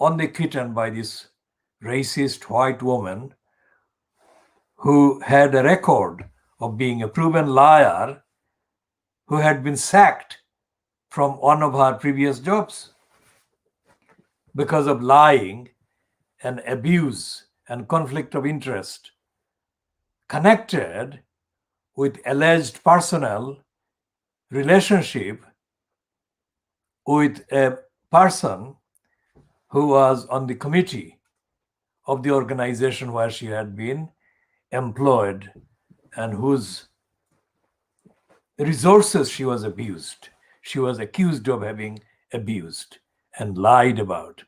on the kitten by this racist white woman who had a record of being a proven liar, who had been sacked from one of her previous jobs because of lying and abuse and conflict of interest connected with alleged personal relationship with a person who was on the committee of the organization where she had been employed and whose resources she was abused. She was accused of having abused and lied about.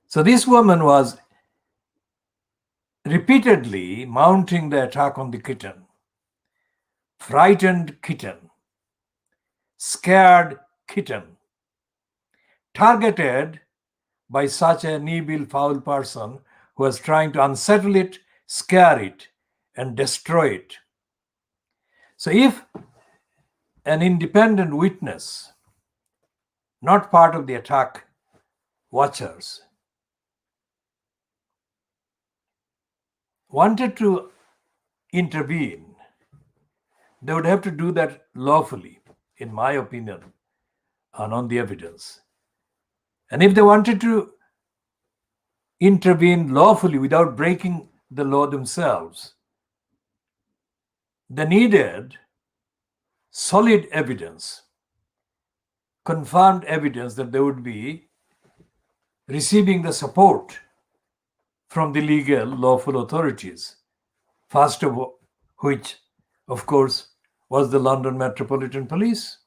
So this woman was repeatedly mounting the attack on the kitten. Frightened kitten, scared kitten, targeted by such an evil, foul person who was trying to unsettle it, scare it, and destroy it. So if an independent witness, not part of the attack watchers, wanted to intervene, they would have to do that lawfully, in my opinion, and on the evidence. And if they wanted to intervene lawfully without breaking the law themselves, they needed solid evidence, confirmed evidence that they would be receiving the support from the legal, lawful authorities, first of which, of course, was the London Metropolitan Police.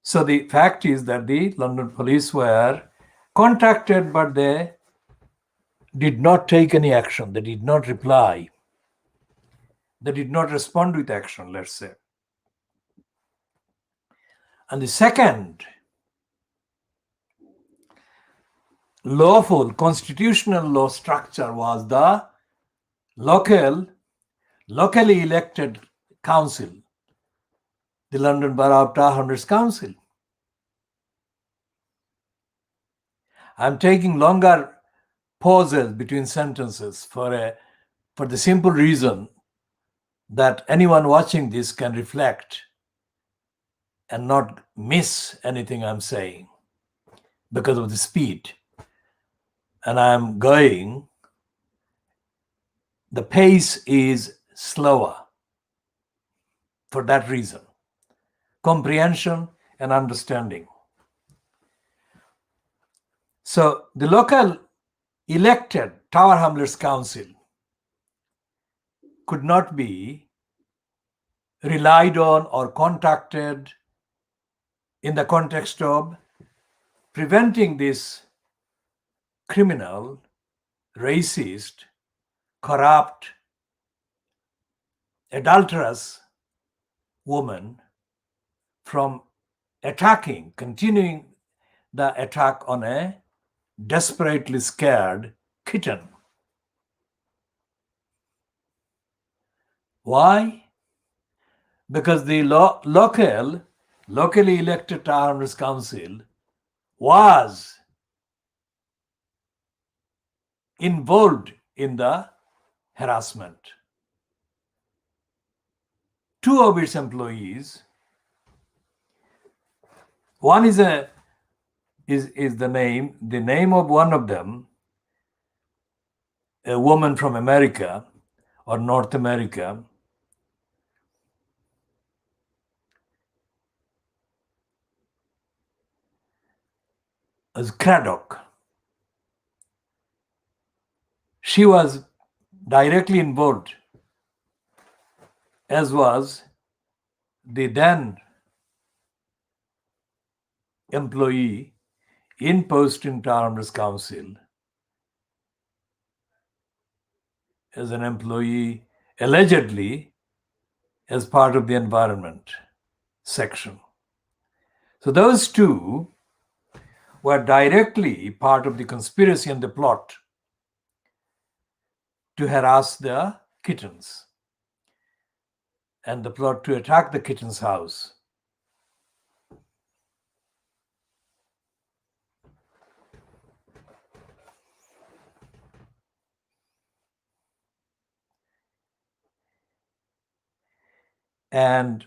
So the fact is that the London police were contacted, but they did not take any action. They did not reply. They did not respond with action, let's say. And the second lawful constitutional law structure was the locally elected council, the London Borough of Tower Hamlets Council. I'm taking longer pauses between sentences for the simple reason that anyone watching this can reflect and not miss anything I'm saying because of the speed. And I'm going, the pace is slower for that reason. Comprehension and understanding. So the local elected Tower Hamlets Council could not be relied on or contacted in the context of preventing this criminal, racist, corrupt, adulterous woman from continuing the attack on a desperately scared kitten. Why? Because the locally elected Tower Hamlets Council was involved in the harassment. Two of its employees, one is the name of one of them, a woman from America or North America, as Craddock. She was directly involved, as was the then employee in post in Tower Hamlets Council as an employee allegedly as part of the environment section. So those two were directly part of the conspiracy and the plot to harass the kittens and the plot to attack the kitten's house. And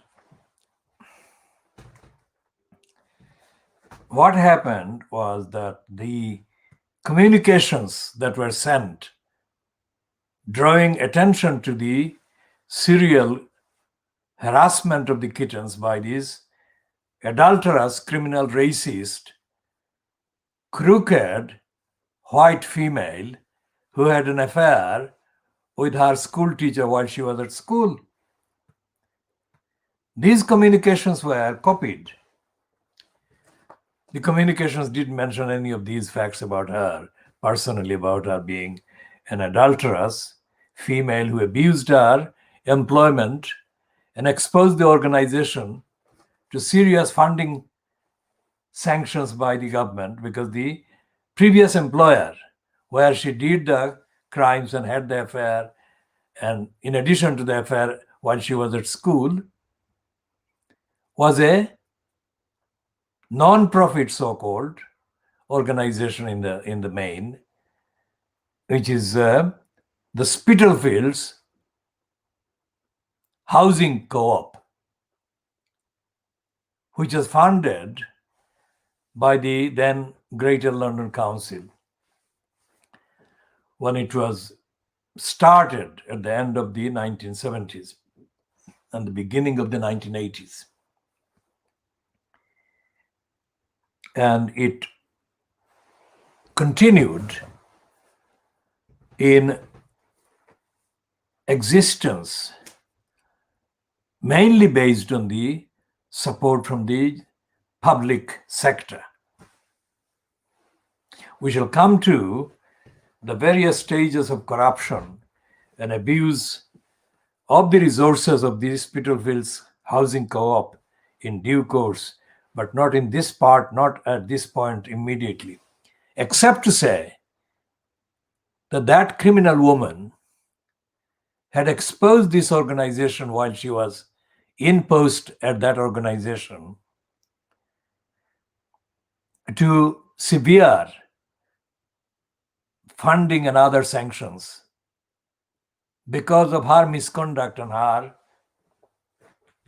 what happened was that the communications that were sent drawing attention to the serial harassment of the kittens by this adulterous, criminal, racist, crooked, white female who had an affair with her school teacher while she was at school. These communications were copied. The communications didn't mention any of these facts about her, personally, about her being an adulterous female who abused her employment and exposed the organization to serious funding sanctions by the government because the previous employer, where she did the crimes and had the affair, and in addition to the affair while she was at school, was a non-profit so-called organization in the main, which is the Spitalfields Housing Co-op, which was funded by the then Greater London Council when it was started at the end of the 1970s. and the beginning of the 1980s. And it continued in existence mainly based on the support from the public sector. We shall come to the various stages of corruption and abuse of the resources of the Spitalfields Housing Co-op in due course, but not in this part, not at this point immediately, except to say that that criminal woman had exposed this organization while she was in post at that organization to severe funding and other sanctions because of her misconduct and her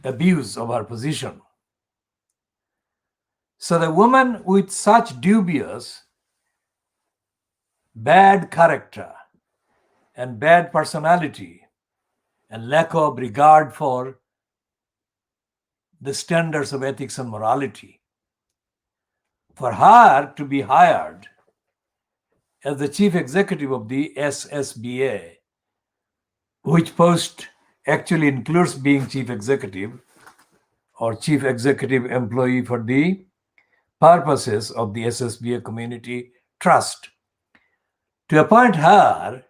abuse of her position. So the woman with such dubious, bad character and bad personality and lack of regard for the standards of ethics and morality, for her to be hired as the chief executive of the SSBA, which post actually includes being chief executive or chief executive employee for the purposes of the SSBA Community Trust. To appoint her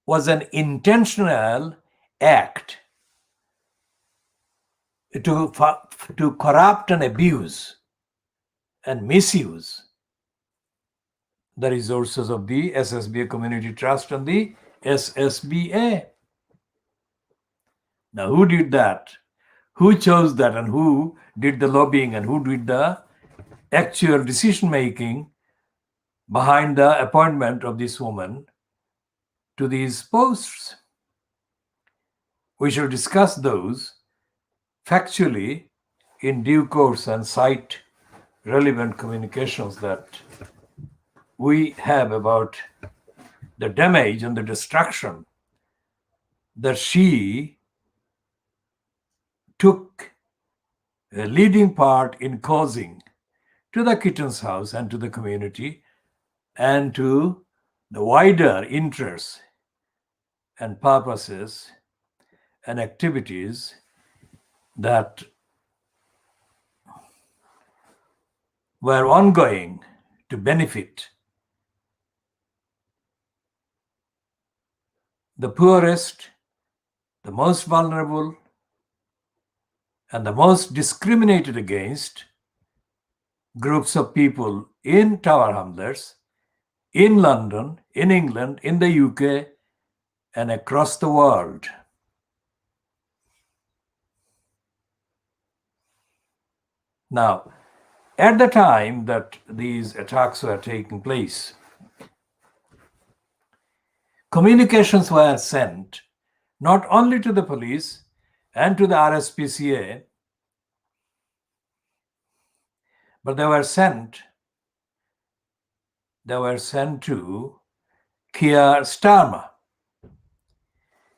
was an intentional act to corrupt and abuse and misuse the resources of the SSBA Community Trust and the SSBA. Now, who did that? Who chose that, and who did the lobbying, and who did the actual decision making behind the appointment of this woman to these posts? We shall discuss those factually in due course and cite relevant communications that we have about the damage and the destruction that she took a leading part in causing to the Kitten's House and to the community and to the wider interests and purposes and activities that were ongoing to benefit the poorest, the most vulnerable, and the most discriminated against groups of people in Tower Hamlets, in London, in England, in the UK, and across the world. Now, at the time that these attacks were taking place, communications were sent not only to the police and to the RSPCA, but they were sent to Keir Starmer.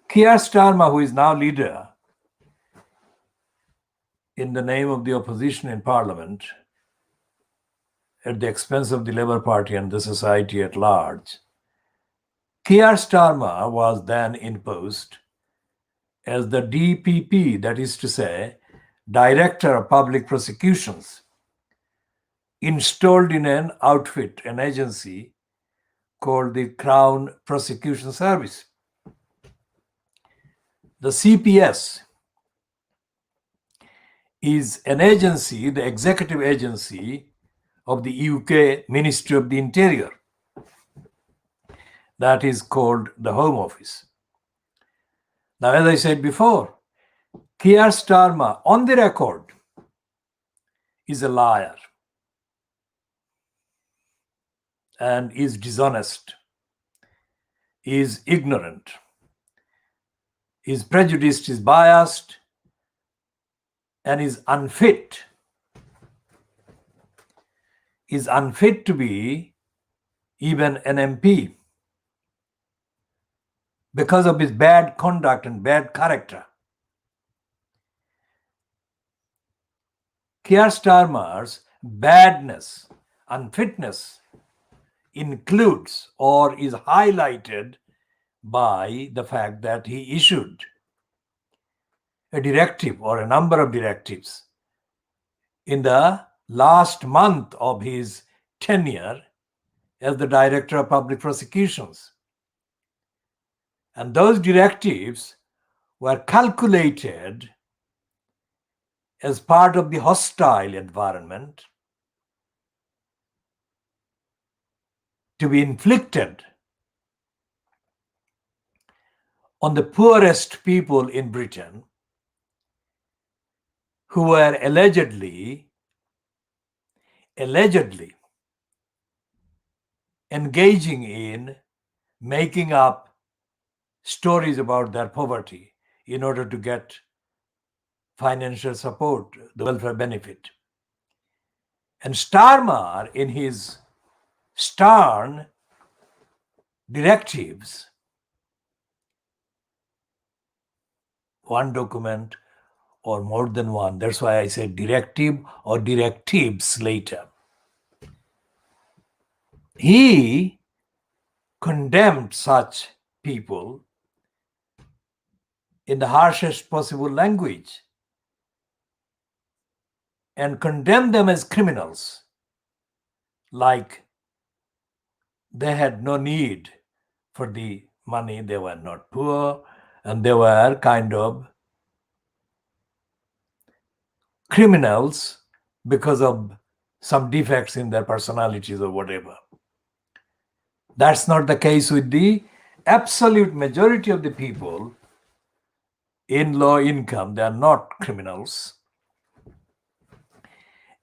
Keir Starmer, who is now leader in the name of the opposition in Parliament, at the expense of the Labour Party and the society at large. Keir Starmer was then in post as the DPP, that is to say, Director of Public Prosecutions, installed in an outfit, an agency called the Crown Prosecution Service. The CPS is an agency, the executive agency of the UK Ministry of the Interior. That is called the Home Office. Now, as I said before, Keir Starmer, on the record, is a liar and is dishonest, is ignorant, is prejudiced, is biased, and is unfit to be even an MP because of his bad conduct and bad character. Keir Starmer's badness, unfitness, includes or is highlighted by the fact that he issued a directive or a number of directives in the last month of his tenure as the Director of Public Prosecutions. And those directives were calculated as part of the hostile environment to be inflicted on the poorest people in Britain who were allegedly engaging in making up stories about their poverty in order to get financial support, the welfare benefit. And Starmer, in his stern directives, one document or more than one, that's why I said directive or directives later, he condemned such people in the harshest possible language and condemned them as criminals, like they had no need for the money, they were not poor, and they were kind of criminals because of some defects in their personalities or whatever. That's not the case with the absolute majority of the people in low income. They are not criminals,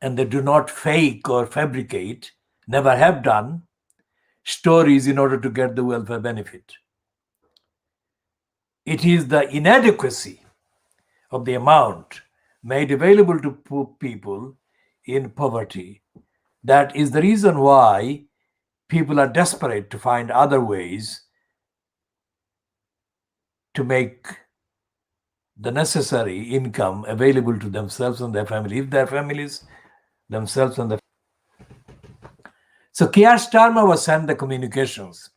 and they do not fake or fabricate, never have done, stories in order to get the welfare benefit. It is the inadequacy of the amount made available to poor people in poverty that is the reason why people are desperate to find other ways to make the necessary income available to themselves and their family, if their families themselves and their. So Keir Starmer was sent the communications.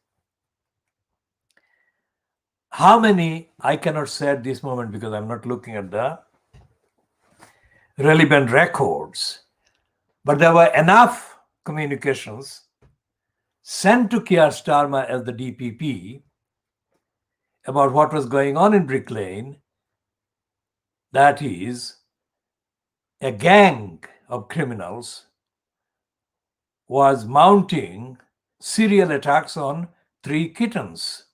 How many, I cannot say at this moment because I'm not looking at the relevant records, but there were enough communications sent to Keir Starmer as the DPP about what was going on in Brick Lane, that is, a gang of criminals was mounting serial attacks on 3 kittens.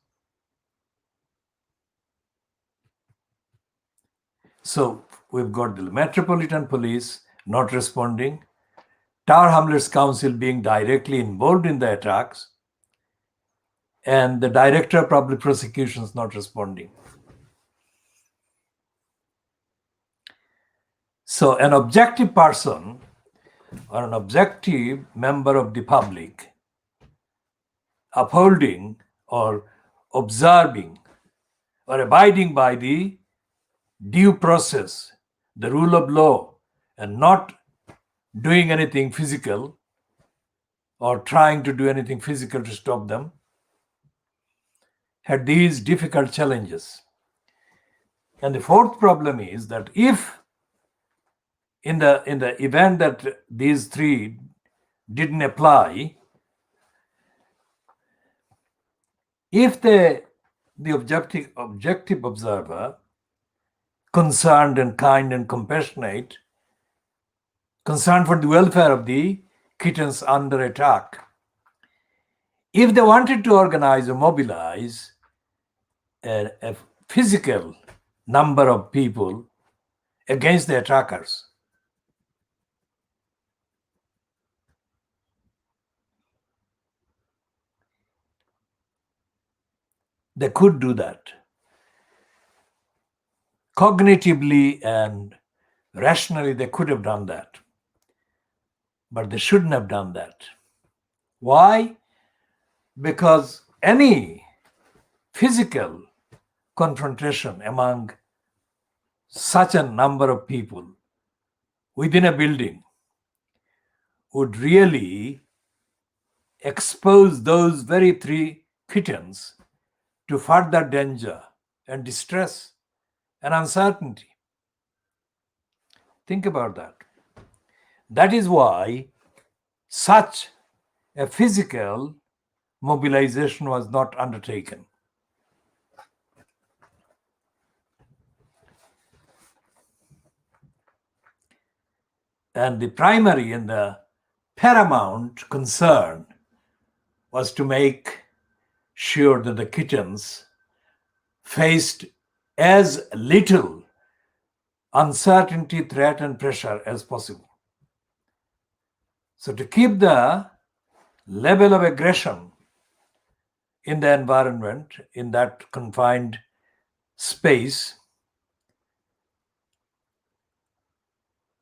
So we've got the Metropolitan Police not responding, Tower Hamlets Council being directly involved in the attacks, and the Director of Public Prosecutions not responding. So an objective person or an objective member of the public upholding or observing or abiding by the due process, the rule of law, and not doing anything physical or trying to do anything physical to stop them, had these difficult challenges. And the fourth problem is that if in the event that these 3 didn't apply, if the objective observer, concerned and kind and compassionate, concerned for the welfare of the kittens under attack, if they wanted to organize or mobilize a physical number of people against the attackers, they could do that. Cognitively and rationally, they could have done that. But they shouldn't have done that. Why? Because any physical confrontation among such a number of people within a building would really expose those very 3 kittens to further danger and distress and uncertainty. Think about that. That is why such a physical mobilization was not undertaken. And the primary and the paramount concern was to make sure that the kittens faced as little uncertainty, threat, and pressure as possible. So to keep the level of aggression in the environment, in that confined space,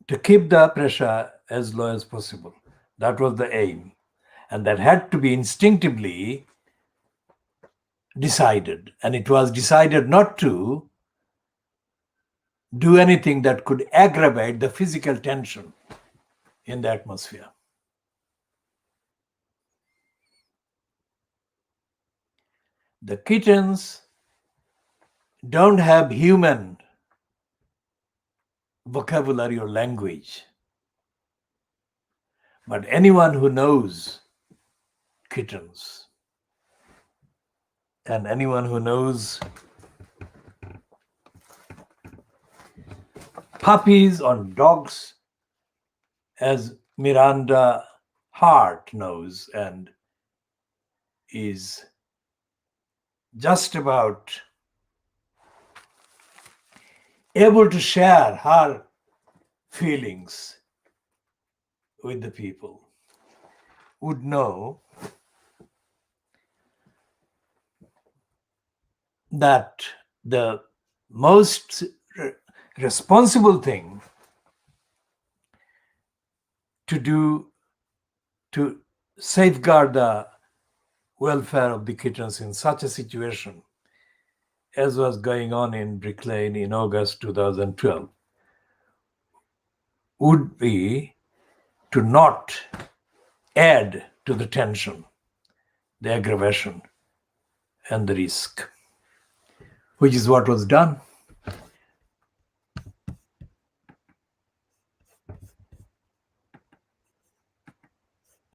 to keep the pressure as low as possible. That was the aim. And that had to be instinctively decided. And it was decided not to do anything that could aggravate the physical tension in the atmosphere. The kittens don't have human vocabulary or language. But anyone who knows kittens and anyone who knows puppies or dogs, as Miranda Hart knows and is just about able to share her feelings with the people, would know that the most responsible thing to do to safeguard the welfare of the kittens in such a situation as was going on in Brick Lane in August 2012 would be to not add to the tension, the aggravation, and the risk, which is what was done.